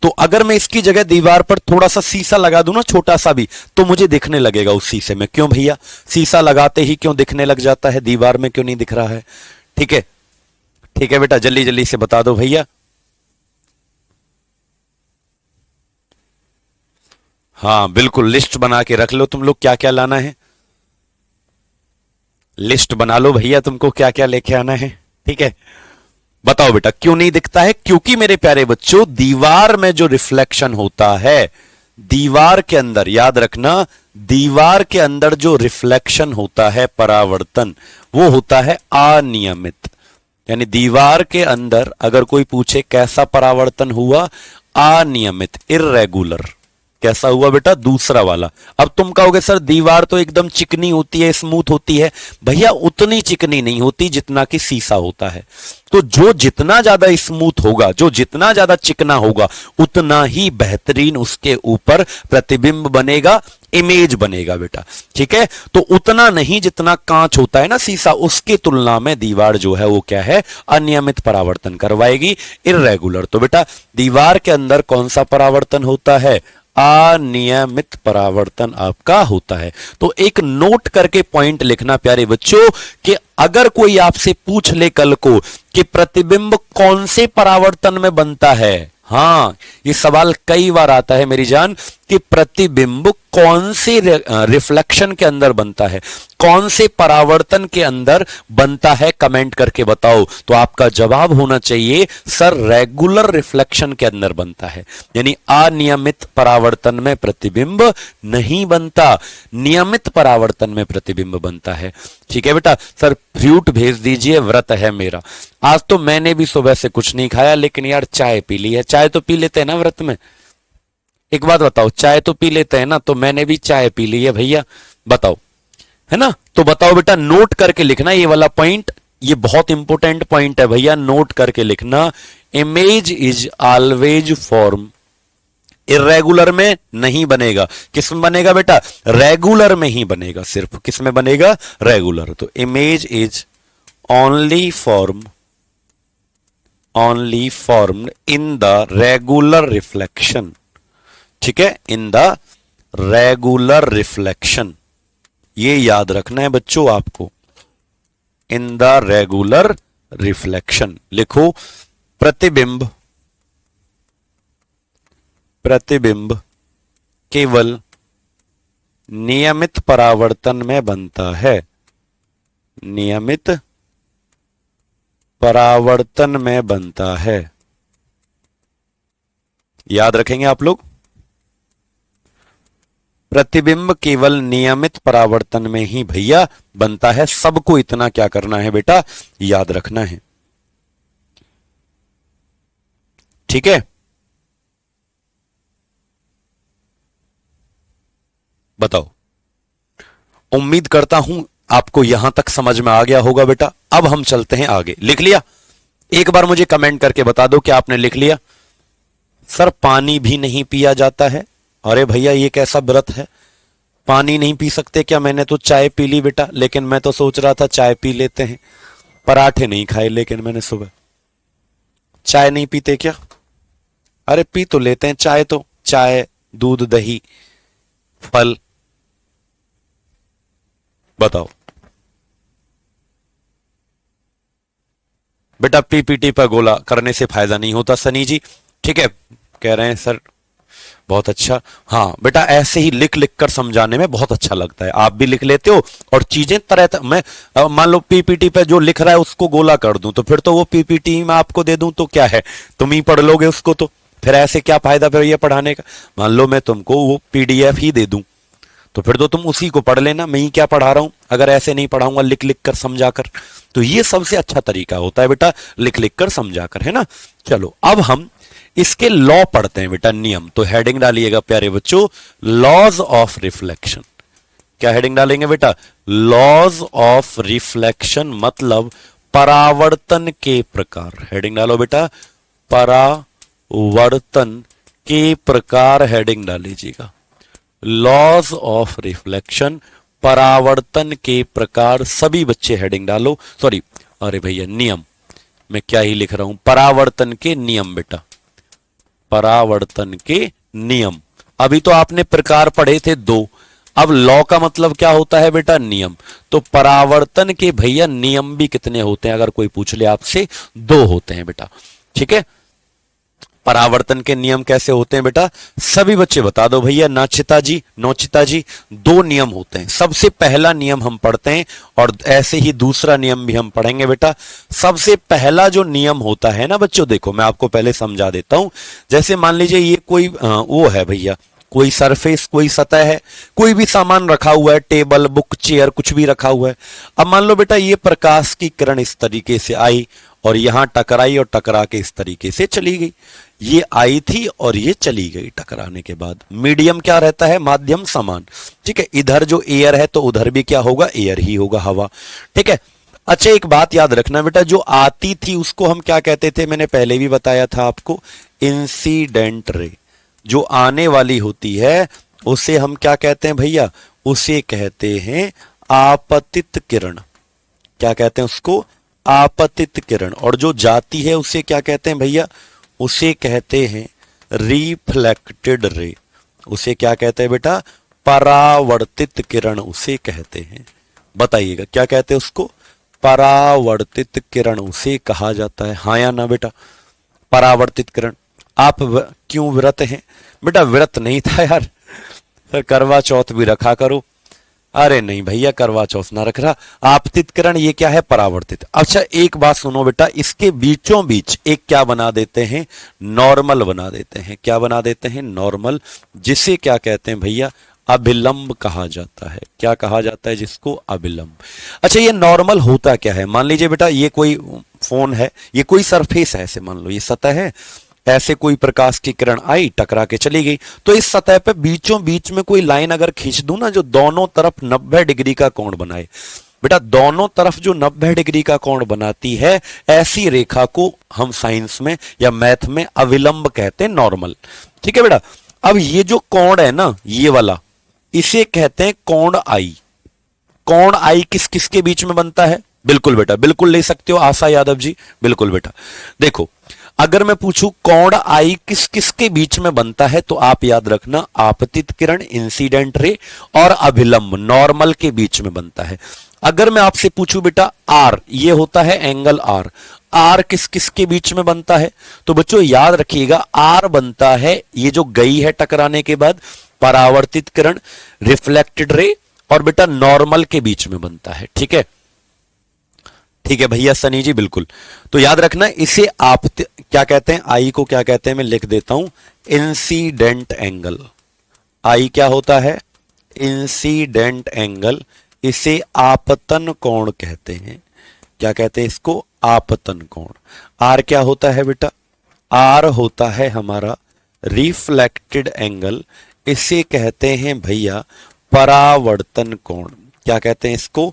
तो अगर मैं इसकी जगह दीवार पर थोड़ा सा शीशा लगा दूं ना, छोटा सा भी, तो मुझे दिखने लगेगा उस शीशे में। क्यों भैया? शीशा लगाते ही क्यों दिखने लग जाता है, दीवार में क्यों नहीं दिख रहा है? ठीक है, ठीक है बेटा, जल्दी जल्दी से बता दो भैया। हाँ बिल्कुल, लिस्ट बना के रख लो तुम लोग, क्या क्या लाना है। लिस्ट बना लो भैया, तुमको क्या क्या लेके आना है। ठीक है, बताओ बेटा क्यों नहीं दिखता है? क्योंकि मेरे प्यारे बच्चों, दीवार में जो रिफ्लेक्शन होता है, दीवार के अंदर, याद रखना, दीवार के अंदर जो रिफ्लेक्शन होता है, परावर्तन, वो होता है अनियमित। यानी दीवार के अंदर अगर कोई पूछे कैसा परावर्तन हुआ, अनियमित, इर्रेगुलर। कैसा हुआ बेटा? दूसरा वाला। अब तुम कहोगे सर दीवार तो एकदम चिकनी होती है, स्मूथ होती है। भैया उतनी चिकनी नहीं होती जितना कि शीशा होता है। तो जो जितना ज्यादा स्मूथ होगा, जो जितना ज्यादा चिकना होगा, उतना ही बेहतरीन उसके ऊपर प्रतिबिंब बनेगा, इमेज बनेगा बेटा। ठीक है, तो उतना नहीं जितना कांच होता है ना, शीशा, उसकी तुलना में दीवार जो है वो क्या है? अनियमित परावर्तन करवाएगी, इर्रेगुलर। तो बेटा दीवार के अंदर कौन सा परावर्तन होता है? अनियमित परावर्तन आपका होता है। तो एक नोट करके पॉइंट लिखना प्यारे बच्चों, कि अगर कोई आपसे पूछ ले कल को कि प्रतिबिंब कौन से परावर्तन में बनता है, हां ये सवाल कई बार आता है मेरी जान, कि प्रतिबिंब कौन से रिफ्लेक्शन के अंदर बनता है, कौन से परावर्तन के अंदर बनता है, कमेंट करके बताओ। तो आपका जवाब होना चाहिए सर रेगुलर रिफ्लेक्शन के अंदर बनता है, यानी अनियमित परावर्तन में प्रतिबिंब नहीं बनता, नियमित परावर्तन में प्रतिबिंब बनता है। ठीक है बेटा। सर फ्रूट भेज दीजिए, व्रत है मेरा। आज तो मैंने भी सुबह से कुछ नहीं खाया, लेकिन यार चाय पी ली है। चाय तो पी लेते हैं ना व्रत में? एक बात बताओ, चाय तो पी लेते हैं ना? तो मैंने भी चाय पी ली है भैया, बताओ, है ना? तो बताओ बेटा, नोट करके लिखना ये वाला पॉइंट, ये बहुत इंपॉर्टेंट पॉइंट है भैया, नोट करके लिखना। Image is always form, irregular में नहीं बनेगा। किस में बनेगा बेटा? रेगुलर में ही बनेगा। सिर्फ किस में बनेगा? रेगुलर। तो image is only form, only formed in the regular reflection. ठीक है, इन द रेगुलर रिफ्लेक्शन, ये याद रखना है बच्चों आपको। इन द रेगुलर रिफ्लेक्शन लिखो, प्रतिबिंब प्रतिबिंब केवल नियमित परावर्तन में बनता है, नियमित परावर्तन में बनता है। याद रखेंगे आप लोग, प्रतिबिंब केवल नियमित परावर्तन में ही भैया बनता है। सबको इतना क्या करना है बेटा, याद रखना है। ठीक है, बताओ। उम्मीद करता हूं आपको यहां तक समझ में आ गया होगा बेटा। अब हम चलते हैं आगे। लिख लिया? एक बार मुझे कमेंट करके बता दो कि आपने लिख लिया। सर पानी भी नहीं पिया जाता है। अरे भैया ये कैसा व्रत है, पानी नहीं पी सकते क्या? मैंने तो चाय पी ली बेटा, लेकिन मैं तो सोच रहा था चाय पी लेते हैं। पराठे नहीं खाए लेकिन मैंने सुबह। चाय नहीं पीते क्या? अरे पी तो लेते हैं चाय, तो चाय, दूध, दही, फल। बताओ बेटा, पीपीटी पर गोला करने से फायदा नहीं होता सनी जी। ठीक है, कह रहे हैं सर बहुत अच्छा। हाँ बेटा, ऐसे ही लिख लिख कर समझाने में बहुत अच्छा लगता है। आप भी लिख लेते हो और चीजें तरह मैं मान लो पीपीटी पे जो लिख रहा है उसको गोला कर दूं, तो फिर तो वो पीपीटी में आपको दे दूं तो क्या है, तुम ही पढ़ लोगे उसको, तो फिर ऐसे क्या फायदा फिर ये पढ़ाने का। मान लो मैं तुमको वो पीडीएफ ही दे दूं तो फिर तो तुम उसी को पढ़ लेना, मैं ही क्या पढ़ा रहा हूं अगर ऐसे नहीं पढ़ाऊंगा लिख लिख कर समझा कर। तो ये सबसे अच्छा तरीका होता है बेटा, लिख लिख कर समझा कर, है ना। चलो अब हम इसके लॉ पढ़ते हैं बेटा, नियम। तो हेडिंग डालिएगा प्यारे बच्चों, लॉज ऑफ रिफ्लेक्शन। क्या हेडिंग डालेंगे बेटा? लॉज ऑफ रिफ्लेक्शन, मतलब परावर्तन के प्रकार। हेडिंग डालो बेटा, परावर्तन के प्रकार हेडिंग डाल लीजिएगा। लॉज ऑफ रिफ्लेक्शन, परावर्तन के प्रकार। सभी बच्चे हेडिंग डालो। सॉरी, अरे भैया नियम, मैं क्या ही लिख रहा हूं, परावर्तन के नियम बेटा, परावर्तन के नियम। अभी तो आपने प्रकार पढ़े थे दो, अब लॉ का मतलब क्या होता है बेटा? नियम। तो परावर्तन के भैया नियम भी कितने होते हैं अगर कोई पूछ ले आपसे? दो होते हैं बेटा। ठीक है, परावर्तन के नियम कैसे होते हैं बेटा? सभी बच्चे बता दो भैया। नाचिता जी, नौचिता जी, दो नियम होते हैं। सबसे पहला नियम हम पढ़ते हैं और ऐसे ही दूसरा नियम भी हम पढ़ेंगे बेटा। सबसे पहला जो नियम होता है ना बच्चों, देखो मैं आपको पहले समझा देता हूं। जैसे मान लीजिए ये कोई वो है भैया, कोई सरफेस, कोई सतह है, कोई भी सामान रखा हुआ है, टेबल, बुक, चेयर, कुछ भी रखा हुआ है। अब मान लो बेटा ये प्रकाश की किरण इस तरीके से आई और यहां टकराई और टकरा के इस तरीके से चली गई। ये आई थी और ये चली गई टकराने के बाद। मीडियम क्या रहता है? माध्यम समान। ठीक है, इधर जो एयर है तो उधर भी क्या होगा? एयर ही होगा, हवा। ठीक है, अच्छा एक बात याद रखना बेटा, जो आती थी उसको हम क्या कहते थे? मैंने पहले भी बताया था आपको, इंसिडेंट रे। जो आने वाली होती है उसे हम क्या कहते हैं भैया? उसे कहते हैं आपतित किरण। क्या कहते हैं उसको? आपतित किरण। और जो जाती है उसे क्या कहते हैं भैया? उसे कहते हैं रिफ्लेक्टेड रे। उसे क्या कहते हैं बेटा? परावर्तित किरण उसे कहते हैं। बताइएगा क्या कहते हैं उसको? परावर्तित किरण उसे कहा जाता है। हाँ या ना बेटा? परावर्तित किरण। आप क्यों व्रत हैं बेटा? व्रत नहीं था यार, फिर करवा चौथ भी रखा करो। अरे नहीं भैया, करवा चौथ ना रख रहा। आपतित किरण ये क्या है? परावर्तित। अच्छा एक बात सुनो बेटा, इसके बीचों बीच एक क्या बना देते हैं? नॉर्मल बना देते हैं। क्या बना देते हैं? नॉर्मल, जिसे क्या कहते हैं भैया? अभिलंब कहा जाता है। क्या कहा जाता है जिसको? अभिलंब। अच्छा ये नॉर्मल होता क्या है? मान लीजिए बेटा ये कोई फोन है, ये कोई सरफेस है, ऐसे मान लो ये सतह है, ऐसे कोई प्रकाश की किरण आई टकरा के चली गई, तो इस सतह पे बीचों बीच में कोई लाइन अगर खींच दूं ना जो दोनों तरफ 90 डिग्री का कोण बनाए। बेटा दोनों तरफ जो 90 डिग्री का कोण बनाती है, ऐसी रेखा को हम साइंस में या मैथ में अविलंब कहते हैं, नॉर्मल। ठीक है बेटा, अब ये जो कोण है ना, ये वाला, इसे कहते हैं कोण आई। कोण आई किस किस के बीच में बनता है? बिल्कुल बेटा, बिल्कुल ले सकते हो आशा यादव जी, बिल्कुल बेटा। देखो अगर मैं पूछूं कोण आई किस किस के बीच में बनता है, तो आप याद रखना आपतित किरण, इंसिडेंट रे और अभिलंब नॉर्मल के बीच में बनता है। अगर मैं आपसे पूछूं बेटा आर, ये होता है एंगल आर, आर किस किस के बीच में बनता है, तो बच्चों याद रखिएगा आर बनता है, ये जो गई है टकराने के बाद, परावर्तित किरण, रिफ्लेक्टेड रे और बेटा नॉर्मल के बीच में बनता है। ठीक है, ठीक है भैया सनी जी, बिल्कुल। तो याद रखना इसे आप क्या कहते हैं, आई को क्या कहते हैं, मैं लिख देता हूं इंसिडेंट एंगल। आई क्या होता है, इंसिडेंट एंगल, इसे आपतन कोण कहते हैं। क्या कहते हैं इसको, आपतन कोण। आर क्या होता है बेटा, आर होता है हमारा रिफ्लेक्टेड एंगल, इसे कहते हैं भैया परावर्तन कोण। क्या कहते हैं इसको,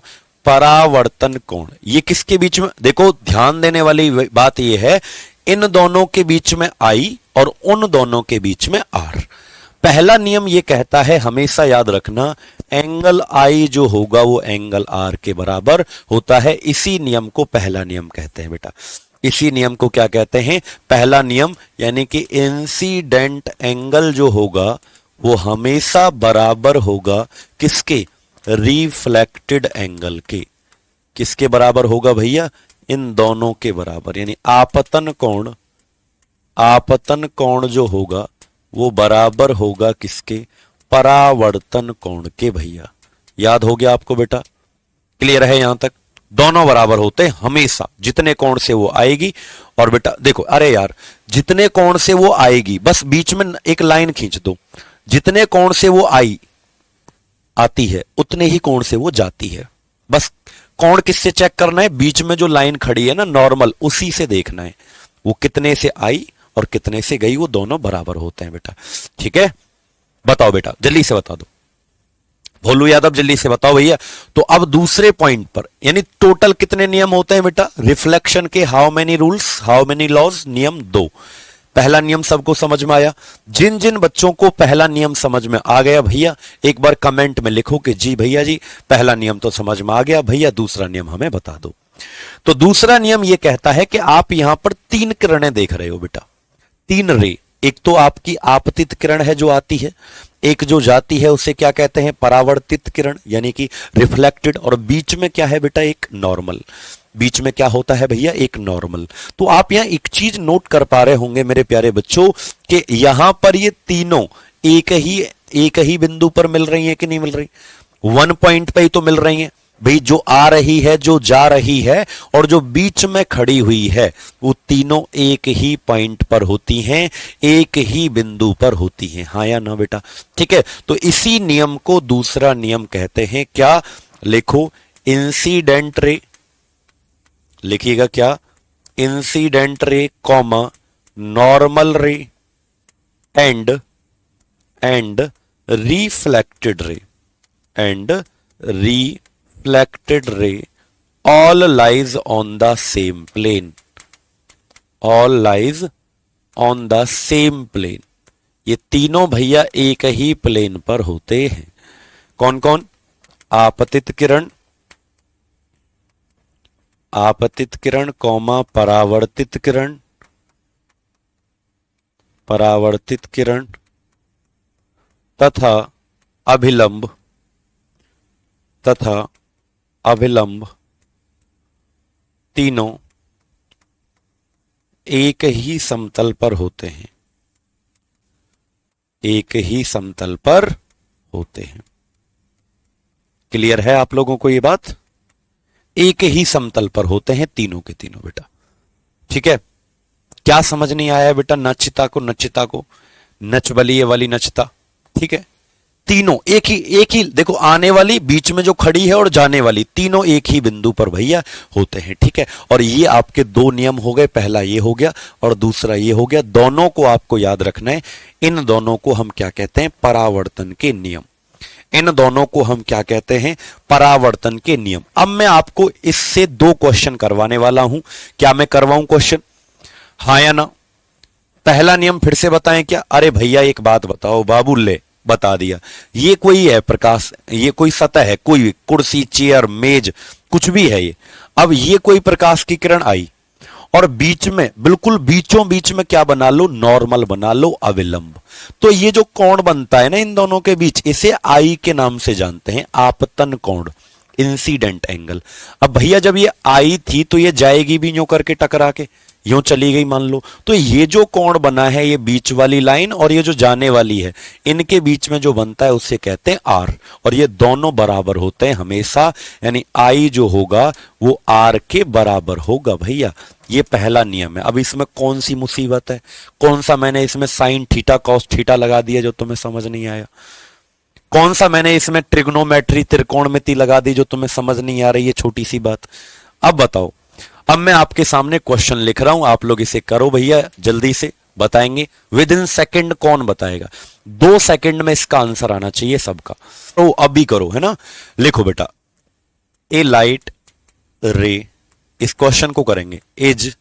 परावर्तन कोण। ये किसके बीच में, देखो ध्यान देने वाली बात यह है, इन दोनों के बीच में आई और उन दोनों के बीच में आर। पहला नियम ये कहता है, हमेशा याद रखना, एंगल आई जो होगा वो एंगल आर के बराबर होता है। इसी नियम को पहला नियम कहते हैं बेटा, इसी नियम को क्या कहते हैं, पहला नियम। यानी कि इंसिडेंट एंगल जो होगा वो हमेशा बराबर होगा किसके, रिफ्लेक्टेड एंगल के। किसके बराबर होगा भैया, इन दोनों के बराबर। यानी आपतन कोण, आपतन कोण जो होगा वो बराबर होगा किसके, परावर्तन कोण के। भैया याद हो गया आपको बेटा, क्लियर है यहां तक, दोनों बराबर होते हैं हमेशा, जितने कोण से वो आएगी। और बेटा देखो, अरे यार जितने कोण से वो आएगी, बस बीच में एक लाइन खींच दो, जितने कोण से वो आती है उतने ही कोण से वो जाती है। बस कोण किससे चेक करना है, बीच में जो लाइन खड़ी है ना नॉर्मल, उसी से देखना है वो कितने से आई और कितने से गई, वो दोनों बराबर होते हैं बेटा। ठीक है, बताओ बेटा जल्दी से बता दो, भोलू यादव जल्दी से बताओ भैया। तो अब दूसरे पॉइंट पर, यानी टोटल कितने नियम होते हैं बेटा रिफ्लेक्शन के, how many rules, how many laws, नियम 2। पहला नियम सबको समझ में आया? जिन जिन बच्चों को पहला नियम समझ में आ गया भैया एक बार कमेंट में लिखो कि जी भैया जी पहला नियम तो समझ में आ गया, भैया दूसरा नियम हमें बता दो। तो दूसरा नियम यह कहता है कि आप यहां पर 3 किरणें देख रहे हो बेटा, 3 रे। एक तो आपकी आपतित किरण है जो आती है, एक जो जाती है उसे क्या कहते हैं, परावर्तित किरण यानी कि रिफ्लेक्टेड, और बीच में क्या है बेटा, एक नॉर्मल। बीच में क्या होता है भैया, एक नॉर्मल। तो आप यहां एक चीज नोट कर पा रहे होंगे मेरे प्यारे बच्चों कि यहां पर ये तीनों एक ही बिंदु पर मिल रही हैं कि नहीं मिल रही, 1 पॉइंट पे ही तो मिल रही हैं भाई। जो आ रही है, जो जा रही है और जो बीच में खड़ी हुई है, वो तीनों एक ही पॉइंट पर होती हैं, एक ही बिंदु पर होती हैं। हाँ या ना बेटा? ठीक है, तो इसी नियम को दूसरा नियम कहते हैं। क्या लिखो, इंसिडेंट रे, लिखिएगा क्या, इंसिडेंट रे कॉमा नॉर्मल रे and reflected ray, and reflected ray all lies on the same plane, all lies on the same plane। ये तीनों भैया एक ही प्लेन पर होते हैं। कौन कौन? आपतित किरण, आपतित किरण कौमा परावर्तित किरण, परावर्तित किरण तथा अभिलंब, तथा अभिलंब, तीनों एक ही समतल पर होते हैं, एक ही समतल पर होते हैं। क्लियर है आप लोगों को ये बात? एक ही समतल पर होते हैं तीनों के तीनों बेटा। ठीक है, क्या समझ नहीं आया बेटा? नचिता को, नचिता को, नच बलिए वाली नचता। ठीक है, तीनों एक ही देखो, आने वाली, बीच में जो खड़ी है और जाने वाली, तीनों एक ही बिंदु पर भैया होते हैं। ठीक है, और ये आपके 2 नियम हो गए, पहला ये हो गया और दूसरा ये हो गया। दोनों को आपको याद रखना है, इन दोनों को हम क्या कहते हैं, परावर्तन के नियम। इन दोनों को हम क्या कहते हैं, परावर्तन के नियम। अब मैं आपको इससे 2 क्वेश्चन करवाने वाला हूं। क्या मैं करवाऊं क्वेश्चन, हाँ या ना? पहला नियम फिर से बताएं क्या? अरे भैया एक बात बताओ, बाबू ले बता दिया। ये कोई है प्रकाश, ये कोई सतह है, कोई कुर्सी, चेयर, मेज, कुछ भी है ये। अब ये कोई प्रकाश की किरण आई और बीच में, बिल्कुल बीचों बीच में क्या बना लो, नॉर्मल बना लो, अविलंब। तो ये जो कोण बनता है ना इन दोनों के बीच, इसे आई के नाम से जानते हैं, आपतन कोण, इंसिडेंट एंगल। अब भैया जब ये आई थी तो ये जाएगी भी यूं करके टकरा के, यूं चली गई मान लो, तो ये जो कोण बना है, ये बीच वाली लाइन और ये जो जाने वाली है, इनके बीच में जो बनता है उसे कहते हैं आर। और ये दोनों बराबर होते हैं हमेशा, यानी आई जो होगा वो आर के बराबर होगा भैया। ये पहला नियम है। अब इसमें कौन सी मुसीबत है, कौन सा मैंने इसमें साइन थीटा कॉस थीटा लगा दिया जो तुम्हें समझ नहीं आया, कौन सा मैंने इसमें ट्रिग्नोमेट्री त्रिकोणमिति लगा दी जो तुम्हें समझ नहीं आ रही है, छोटी सी बात। अब बताओ, अब मैं आपके सामने क्वेश्चन लिख रहा हूं, आप लोग इसे करो भैया, जल्दी से बताएंगे विद इन सेकेंड। कौन बताएगा? 2 सेकंड में इसका आंसर आना चाहिए सबका। तो अभी करो, है ना। लिखो बेटा, ए लाइट रे, इस क्वेश्चन को करेंगे, is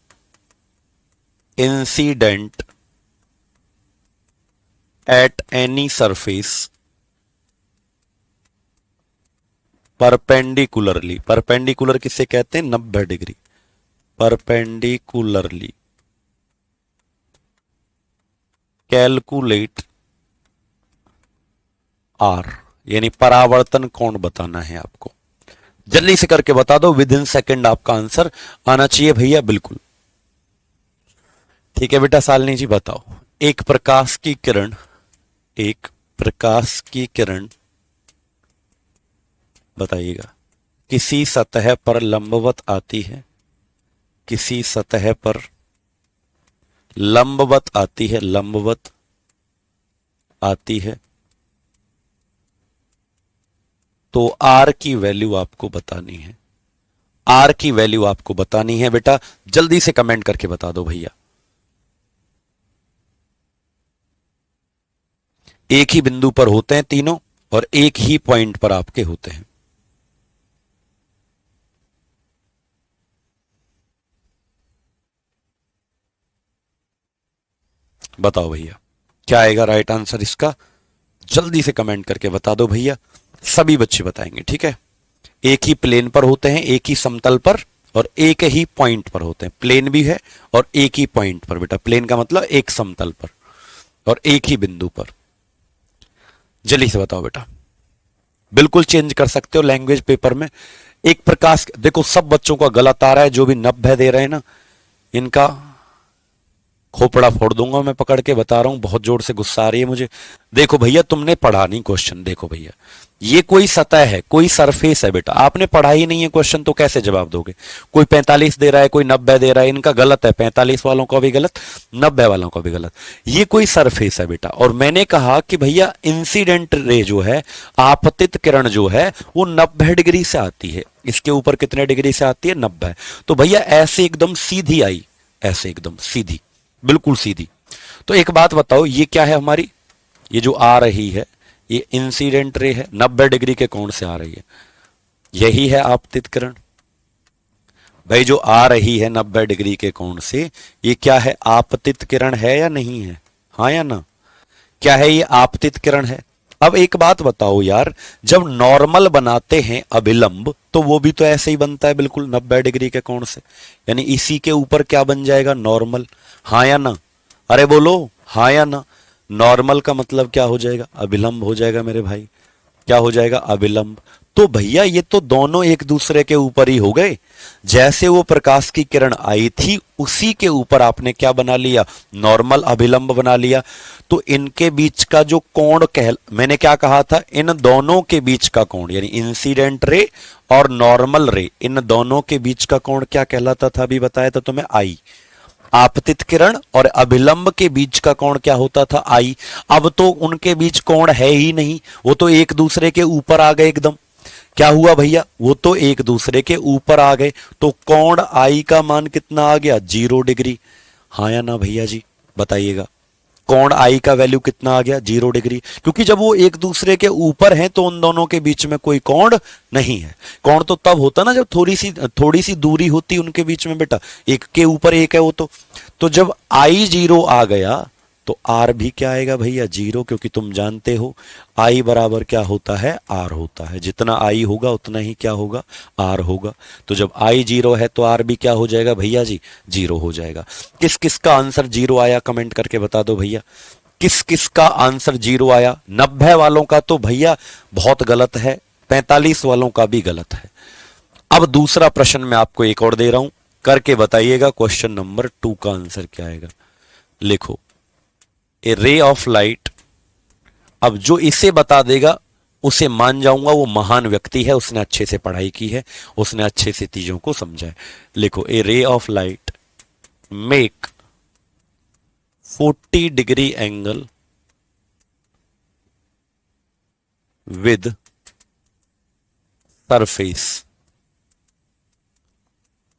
incident at any surface perpendicularly. Perpendicular किसे कहते हैं? 90 डिग्री। परपेंडिकुलरली कैलकुलेट आर, यानी परावर्तन कोण बताना है आपको। जल्दी से करके बता दो, विद इन सेकेंड आपका आंसर आना चाहिए भैया, बिल्कुल। ठीक है बेटा शालिनी जी, बताओ। एक प्रकाश की किरण, एक प्रकाश की किरण बताइएगा, किसी सतह पर लंबवत आती है, किसी सतह पर लंबवत आती है, लंबवत आती है, तो आर की वैल्यू आपको बतानी है। आर की वैल्यू आपको बतानी है बेटा, जल्दी से कमेंट करके बता दो भैया। एक ही बिंदु पर होते हैं तीनों और एक ही पॉइंट पर आपके होते हैं। बताओ भैया क्या आएगा राइट आंसर इसका, जल्दी से कमेंट करके बता दो भैया, सभी बच्चे बताएंगे। ठीक है, एक ही प्लेन पर होते हैं, एक ही समतल पर और एक ही पॉइंट पर होते हैं। प्लेन भी है और एक ही पॉइंट पर बेटा, प्लेन का मतलब एक समतल पर और एक ही बिंदु पर। जल्दी से बताओ बेटा, बिल्कुल चेंज कर सकते हो लैंग्वेज पेपर में। एक प्रकाश, देखो सब बच्चों का गलत आ रहा है, जो भी 90 दे रहे हैं ना, इनका खोपड़ा फोड़ दूंगा मैं, पकड़ के बता रहा हूं, बहुत जोर से गुस्सा आ रही है मुझे। देखो भैया तुमने पढ़ा नहीं क्वेश्चन, देखो भैया ये कोई सतह है, कोई सरफेस है बेटा, आपने पढ़ा ही नहीं है क्वेश्चन, तो कैसे जवाब दोगे? कोई 45 दे रहा है, कोई 90 दे रहा है, इनका गलत है, 45 वालों का भी गलत, 90 वालों का भी गलत। ये कोई सरफेस है बेटा, और मैंने कहा कि भैया इंसिडेंट रे जो है, आपतित किरण जो है, वो 90 डिग्री से आती है। इसके ऊपर कितने डिग्री से आती है? 90। तो भैया ऐसे एकदम सीधी आई, ऐसे एकदम सीधी, बिल्कुल सीधी। तो एक बात बताओ, ये क्या है हमारी, ये जो आ रही है ये इंसिडेंट रे है, 90 डिग्री के कोण से आ रही है, यही है आपतित किरण। भाई जो आ रही है 90 डिग्री के कोण से, ये क्या है? आपतित किरण है या नहीं है? हाँ या ना? क्या है ये? आपतित किरण है। अब एक बात बताओ यार, जब नॉर्मल बनाते हैं अभिलंब, तो वो भी तो ऐसे ही बनता है बिल्कुल 90 डिग्री के कोण से, यानी इसी के ऊपर क्या बन जाएगा? नॉर्मल। हाँ या ना? अरे बोलो हाँ या ना? नॉर्मल का मतलब क्या हो जाएगा? अभिलंब हो जाएगा मेरे भाई। क्या हो जाएगा? अभिलंब। तो भैया ये तो दोनों एक दूसरे के ऊपर ही हो गए। जैसे वो प्रकाश की किरण आई थी, उसी के ऊपर आपने क्या बना लिया? नॉर्मल अभिलंब बना लिया। तो इनके बीच का जो कोण मैंने क्या कहा था? इन दोनों के बीच का कोण, यानी इंसिडेंट रे और नॉर्मल रे, इन दोनों के बीच का कोण क्या कहलाता था? अभी बताया था तुम्हें, आई। आपतित किरण और अभिलंब के बीच का कोण क्या होता था? आई। अब तो उनके बीच कोण है ही नहीं, वो तो एक दूसरे के ऊपर आ गए एकदम। क्या हुआ भैया? वो तो एक दूसरे के ऊपर आ गए, तो कोण आई का मान कितना आ गया? 0 डिग्री। हाँ या ना भैया जी, बताइएगा। कोण आई का वैल्यू कितना आ गया? 0 डिग्री। क्योंकि जब वो एक दूसरे के ऊपर हैं तो उन दोनों के बीच में कोई कोण नहीं है। कोण तो तब होता ना जब थोड़ी सी दूरी होती उनके बीच में बेटा, एक के ऊपर एक है वो तो जब आई 0 आ गया तो आर भी क्या आएगा भैया, 0, क्योंकि तुम जानते हो आई बराबर क्या होता है, आर होता है। जितना आई होगा उतना ही क्या होगा, आर होगा। तो जब आई 0 है तो आर भी क्या हो जाएगा भैया जी, 0 हो जाएगा। किस किस का आंसर 0 आया, कमेंट करके बता दो भैया, किस किस का आंसर 0 आया। 90 वालों का तो भैया बहुत गलत है, 45 वालों का भी गलत है। अब दूसरा प्रश्न मैं आपको एक और दे रहा हूं, करके बताइएगा क्वेश्चन नंबर 2 का आंसर क्या आएगा। लिखो, ए रे ऑफ लाइट। अब जो इसे बता देगा उसे मान जाऊंगा वो महान व्यक्ति है, उसने अच्छे से पढ़ाई की है, उसने अच्छे से चीजों को समझा है। लिखो, a ray of light make 40 degree angle with surface,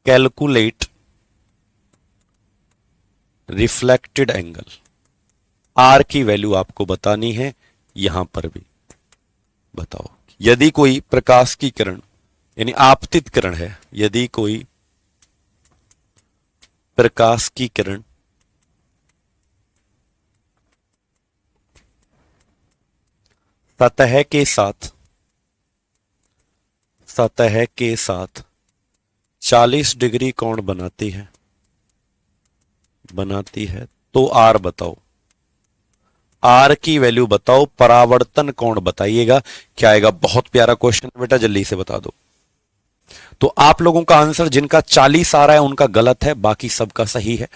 calculate reflected angle. R की वैल्यू आपको बतानी है, यहां पर भी बताओ। यदि कोई प्रकाश की किरण यानी आपतित किरण है, यदि कोई प्रकाश की किरण सतह के साथ 40 डिग्री कोण बनाती है, तो आर बताओ, आर की वैल्यू बताओ, परावर्तन कोण बताइएगा। क्या आएगा, बहुत प्यारा क्वेश्चन बेटा, जल्दी से बता दो। तो आप लोगों का आंसर जिनका 40 आ रहा है उनका गलत है, बाकी सबका सही है।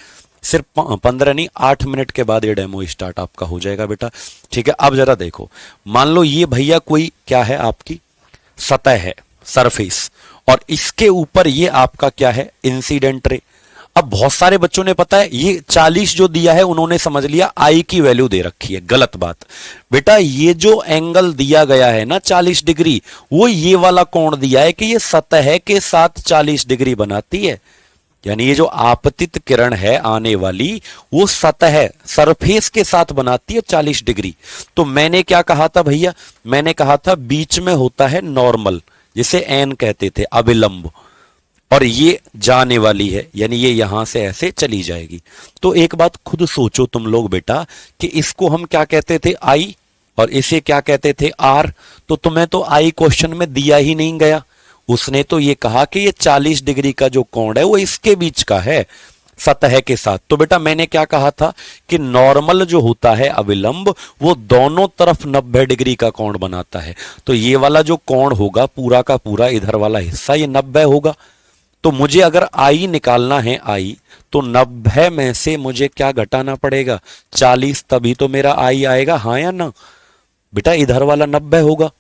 सिर्फ 15 नहीं 8 मिनट के बाद ये डेमो स्टार्ट आपका हो जाएगा बेटा, ठीक है। अब जरा देखो, मान लो ये भैया कोई क्या है, आपकी सतह है, सरफेस, और इसके ऊपर ये आपका क्या है, इंसिडेंट रे। अब बहुत सारे बच्चों ने पता है ये 40 जो दिया है उन्होंने समझ लिया आई की वैल्यू दे रखी है, गलत बात बेटा। ये जो एंगल दिया गया है ना 40 डिग्री, वो ये वाला कोण दिया है कि ये सतह के साथ 40 डिग्री बनाती है, यानी ये जो आपतित किरण है आने वाली, वो सतह सरफेस के साथ बनाती है 40 डिग्री। तो मैंने क्या कहा था भैया, मैंने कहा था बीच में होता है नॉर्मल, जिसे एन कहते थे, अभिलंब, और ये जाने वाली है, यानी ये यहां से ऐसे चली जाएगी। तो एक बात खुद सोचो तुम लोग बेटा, कि इसको हम क्या कहते थे, आई, और इसे क्या कहते थे, आर। तो तुम्हें तो आई क्वेश्चन में दिया ही नहीं गया, उसने तो ये कहा कि ये 40 डिग्री का जो कोण है वो इसके बीच का है, सतह के साथ। तो बेटा मैंने क्या कहा था कि नॉर्मल जो होता है अविलंब, वो दोनों तरफ 90 डिग्री का कोण बनाता है। तो ये वाला जो कोण होगा पूरा का पूरा, इधर वाला हिस्सा, ये 90 होगा। तो मुझे अगर आई निकालना है, आई, तो 90 में से मुझे क्या घटाना पड़ेगा, 40, तभी तो मेरा आई आएगा, हाँ या ना बेटा। इधर वाला 90 होगा,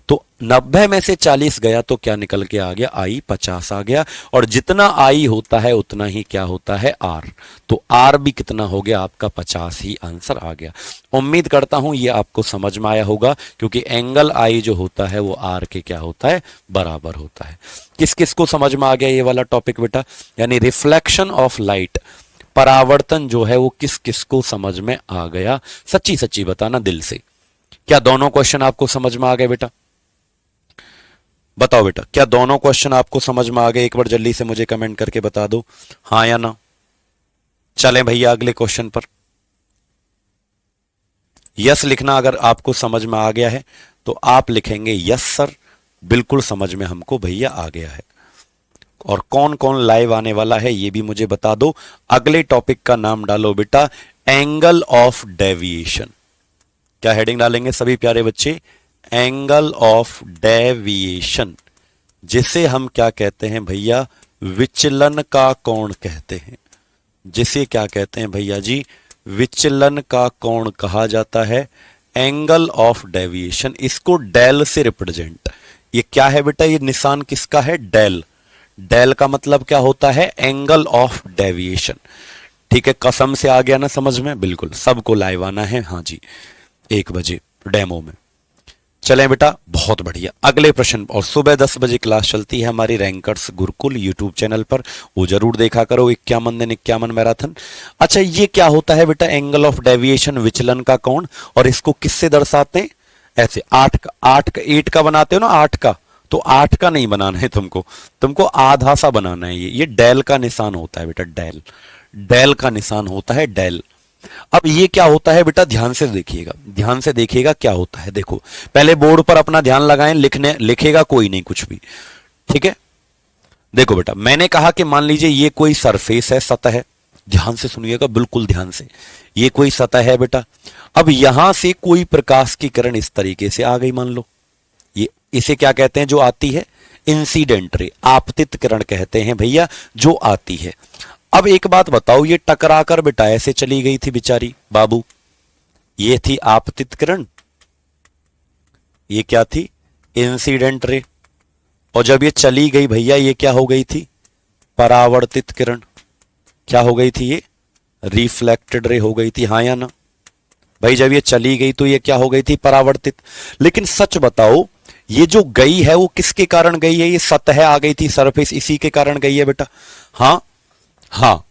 तो 90 में से 40 गया तो क्या निकल के आ गया, आई 50 आ गया। और जितना आई होता है उतना ही क्या होता है, आर। तो आर भी कितना हो गया आपका, 50 ही आंसर आ गया। उम्मीद करता हूं ये आपको समझ में आया होगा, क्योंकि एंगल आई जो होता है वो आर के क्या होता है, बराबर होता है। किस किस को समझ में आ गया ये वाला टॉपिक बेटा, यानी रिफ्लेक्शन ऑफ लाइट, परावर्तन जो है वो किस किस को समझ में आ गया, सच्ची सच्ची बताना दिल से। क्या दोनों क्वेश्चन आपको समझ में आ गए बेटा, बताओ बेटा, क्या दोनों क्वेश्चन आपको समझ में आ गए? एक बार जल्दी से मुझे कमेंट करके बता दो, हाँ या ना। चलें भैया अगले क्वेश्चन पर। यस लिखना अगर आपको समझ में आ गया है तो आप लिखेंगे यस सर, बिल्कुल समझ में हमको भैया आ गया है। और कौन कौन लाइव आने वाला है ये भी मुझे बता दो। अगले टॉपिक का नाम डालो बेटा, एंगल ऑफ डेविएशन। क्या हेडिंग डालेंगे सभी प्यारे बच्चे, एंगल ऑफ डेविएशन, जिसे हम क्या कहते हैं भैया, विचलन का कोण कहते हैं। जिसे क्या कहते हैं भैया जी, विचलन का कोण कहा जाता है, एंगल ऑफ डेविएशन। इसको डेल से रिप्रेजेंट, ये क्या है बेटा, ये निशान किसका है, डेल। डेल का मतलब क्या होता है, एंगल ऑफ डेविएशन। ठीक है, कसम से आ गया ना समझ में, बिल्कुल सबको लाइव आना है, हाँ जी 1 बजे डेमो में। चलें बेटा बहुत बढ़िया, अगले प्रश्न। और सुबह 10 बजे क्लास चलती है हमारी रैंकर्स गुरुकुल यूट्यूब चैनल पर, वो जरूर देखा करो, 51 दिन 51 मैराथन। अच्छा ये क्या होता है बेटा, एंगल ऑफ डेविएशन, विचलन का कोण, और इसको किससे दर्शाते हैं, ऐसे 8 का बनाते हो ना, 8 का, तो 8 का नहीं बनाना है तुमको आधा सा बनाना है। ये डेल का निशान होता है बेटा, डेल का निशान होता है, डेल। अब ये क्या होता है बेटा, ध्यान से देखिएगा, ध्यान से देखिएगा क्या होता है। देखो पहले बोर्ड पर अपना ध्यान लगाएं, लिखेगा कोई नहीं कुछ भी, ठीक है। देखो बेटा, मैंने कहा कि मान लीजिए ये कोई सरफेस है, सतह है, ध्यान से सुनिएगा, बिल्कुल ध्यान से, ये कोई सतह है बेटा। अब यहां से कोई प्रकाश की किरण इस तरीके से आ गई, मान लो, ये इसे क्या कहते हैं जो आती है, इंसिडेंट रे, आपतित किरण कहते हैं भैया जो आती है। अब एक बात बताओ, ये टकराकर बेटा ऐसे चली गई थी बेचारी बाबू, ये थी आपतित किरण, ये क्या थी, इंसिडेंट रे। और जब ये चली गई भैया, ये क्या हो गई थी, परावर्तित किरण। क्या हो गई थी, ये रिफ्लेक्टेड रे हो गई थी, हाँ या ना भाई। जब ये चली गई तो ये क्या हो गई थी, परावर्तित। लेकिन सच बताओ, ये जो गई है वो किसके कारण गई है, ये सतह आ गई थी, सरफेस, इसी के कारण गई है बेटा। हाँ हाँ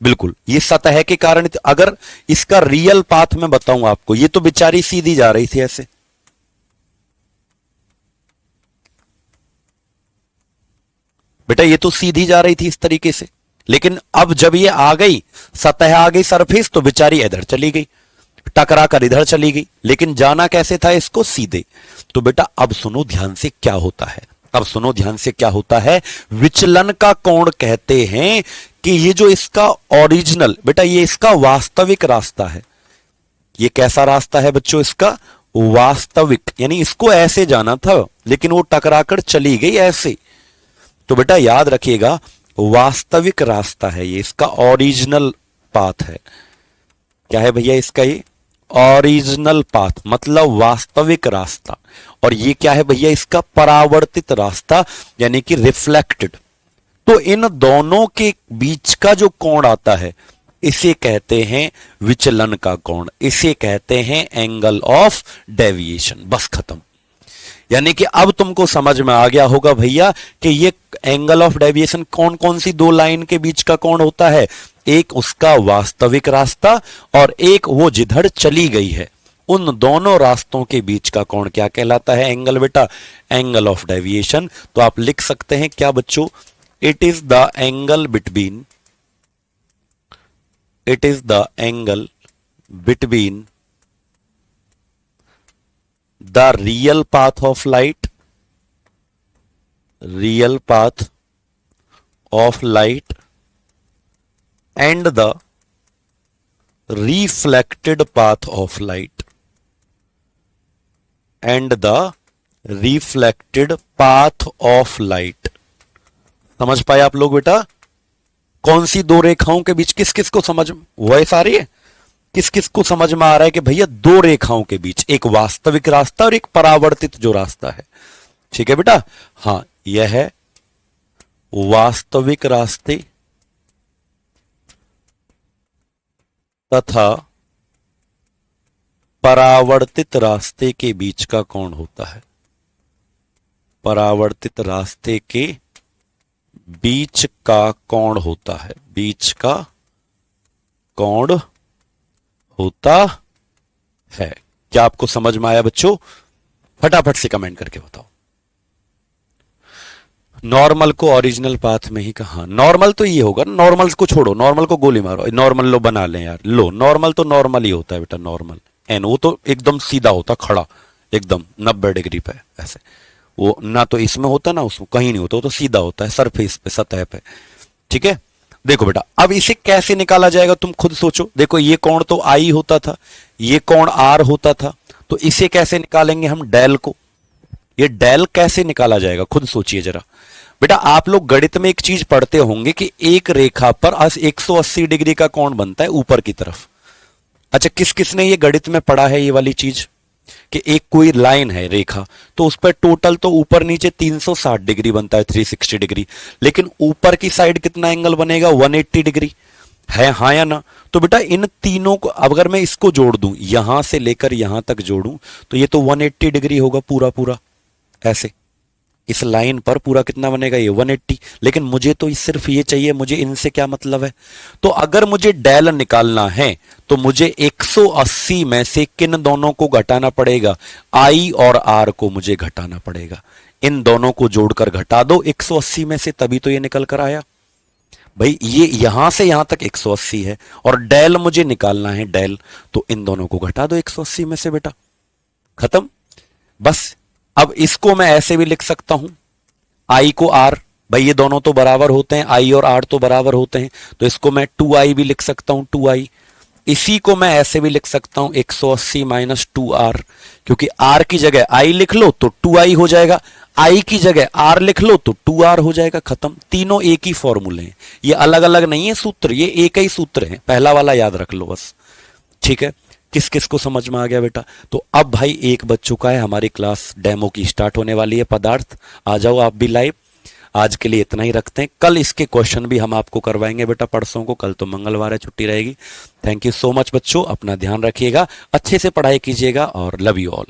बिल्कुल, ये सतह के कारण। अगर इसका रियल पाथ में बताऊं आपको, ये तो बेचारी सीधी जा रही थी ऐसे, बेटा ये तो सीधी जा रही थी इस तरीके से। लेकिन अब जब ये आ गई, सतह आ गई, सरफेस, तो बेचारी इधर चली गई, टकरा कर इधर चली गई। लेकिन जाना कैसे था इसको, सीधे। तो बेटा अब सुनो ध्यान से क्या होता है, अब सुनो ध्यान से क्या होता है। विचलन का कोण कहते हैं कि ये जो इसका ओरिजिनल, बेटा ये इसका वास्तविक रास्ता है। ये कैसा रास्ता है बच्चों, इसका वास्तविक, यानी इसको ऐसे जाना था लेकिन वो टकराकर चली गई ऐसे। तो बेटा याद रखिएगा, वास्तविक रास्ता है ये, इसका ओरिजिनल पाथ है। क्या है भैया इसका, ये ओरिजिनल पाथ मतलब वास्तविक रास्ता। और ये क्या है भैया, इसका परावर्तित रास्ता, यानी कि रिफ्लेक्टेड। तो इन दोनों के बीच का जो कोण आता है, इसे कहते हैं विचलन का कोण, इसे कहते हैं एंगल ऑफ डेविएशन। बस खत्म। यानी कि अब तुमको समझ में आ गया होगा भैया कि ये एंगल ऑफ डेविएशन कौन कौन सी दो लाइन के बीच का कोण होता है, एक उसका वास्तविक रास्ता और एक वो जिधर चली गई है। उन दोनों रास्तों के बीच का कोण क्या कहलाता है, एंगल बेटा, एंगल ऑफ डेविएशन। तो आप लिख सकते हैं क्या बच्चों, it is the angle between, it is the angle between the real path of light, real path of light and the reflected path of light, and the reflected path of light। समझ पाए आप लोग बेटा, कौन सी दो रेखाओं के बीच, किस किस को समझ, वह सारी है, किस किस को समझ में आ रहा है कि भैया दो रेखाओं के बीच एक वास्तविक रास्ता और एक परावर्तित जो रास्ता है, ठीक है बेटा। हाँ, यह है वास्तविक रास्ते तथा परावर्तित रास्ते के बीच का कोण होता है, परावर्तित रास्ते के बीच का कोण होता है, बीच का कोण होता है। क्या आपको समझ में आया बच्चों, फटाफट से कमेंट करके बताओ। नॉर्मल को ओरिजिनल पाथ में ही कहा, नॉर्मल तो ये होगा, नॉर्मल को छोड़ो, नॉर्मल को गोली मारो, नॉर्मल लो बना लें यार, लो नॉर्मल तो नॉर्मल ही होता है बेटा, नॉर्मल एन, वो तो एकदम सीधा होता, खड़ा एकदम 90 डिग्री पे ऐसे, वो ना तो इसमें होता ना उसमें, कहीं नहीं होता, वो तो सीधा होता है सरफेस पे, सतह पे, ठीक है। देखो बेटा अब इसे कैसे निकाला जाएगा तुम खुद सोचो। देखो ये कोण तो आई होता था, ये कोण आर होता था, तो इसे कैसे निकालेंगे हम, डेल को, ये डेल कैसे निकाला जाएगा खुद सोचिए जरा। बेटा आप लोग गणित में एक चीज पढ़ते होंगे कि एक रेखा पर 180 डिग्री का कोण बनता है ऊपर की तरफ। अच्छा किस किसने ये गणित में पढ़ा है ये वाली चीज कि एक कोई लाइन है रेखा, तो उस पर टोटल तो ऊपर नीचे 360 डिग्री बनता है, 360 डिग्री, लेकिन ऊपर की साइड कितना एंगल बनेगा, 180 डिग्री है, हाँ या ना। तो बेटा इन तीनों को अगर मैं इसको जोड़ दूं, यहां से लेकर यहां तक जोड़ूं, तो ये तो 180 डिग्री होगा पूरा पूरा ऐसे, इस लाइन पर पूरा कितना बनेगा, ये 180। लेकिन मुझे तो सिर्फ ये चाहिए, मुझे इनसे क्या मतलब है। तो अगर मुझे डेल निकालना है तो मुझे 180 में से किन दोनों को घटाना पड़ेगा, आई और आर को मुझे घटाना पड़ेगा। इन दोनों को जोड़कर घटा दो 180 में से, तभी तो ये निकल कर आया। भाई ये यहां से यहां तक 180 है और डेल मुझे निकालना है डेल, तो इन दोनों को घटा दो 180 में से बेटा, खत्म। बस अब इसको मैं ऐसे भी लिख सकता हूं, आई को आर, भाई ये दोनों तो बराबर होते हैं, आई और आर तो बराबर होते हैं, तो इसको मैं 2i भी लिख सकता हूं, 2i। इसी को मैं ऐसे भी लिख सकता हूं 180 माइनस 2r, क्योंकि r की जगह i लिख लो तो 2i हो जाएगा, i की जगह r लिख लो तो 2r हो जाएगा, खत्म। तीनों एक ही फॉर्मूले हैं, ये अलग अलग नहीं है सूत्र, ये एक ही सूत्र है, पहला वाला याद रख लो बस, ठीक है। किस किस को समझ में आ गया बेटा? तो अब भाई 1 बज चुका है, हमारी क्लास डेमो की स्टार्ट होने वाली है, पदार्थ आ जाओ आप भी लाइव। आज के लिए इतना ही रखते हैं, कल इसके क्वेश्चन भी हम आपको करवाएंगे बेटा, परसों को, कल तो मंगलवार है, छुट्टी रहेगी। थैंक यू सो मच बच्चों, अपना ध्यान रखिएगा, अच्छे से पढ़ाई कीजिएगा और लव यू ऑल।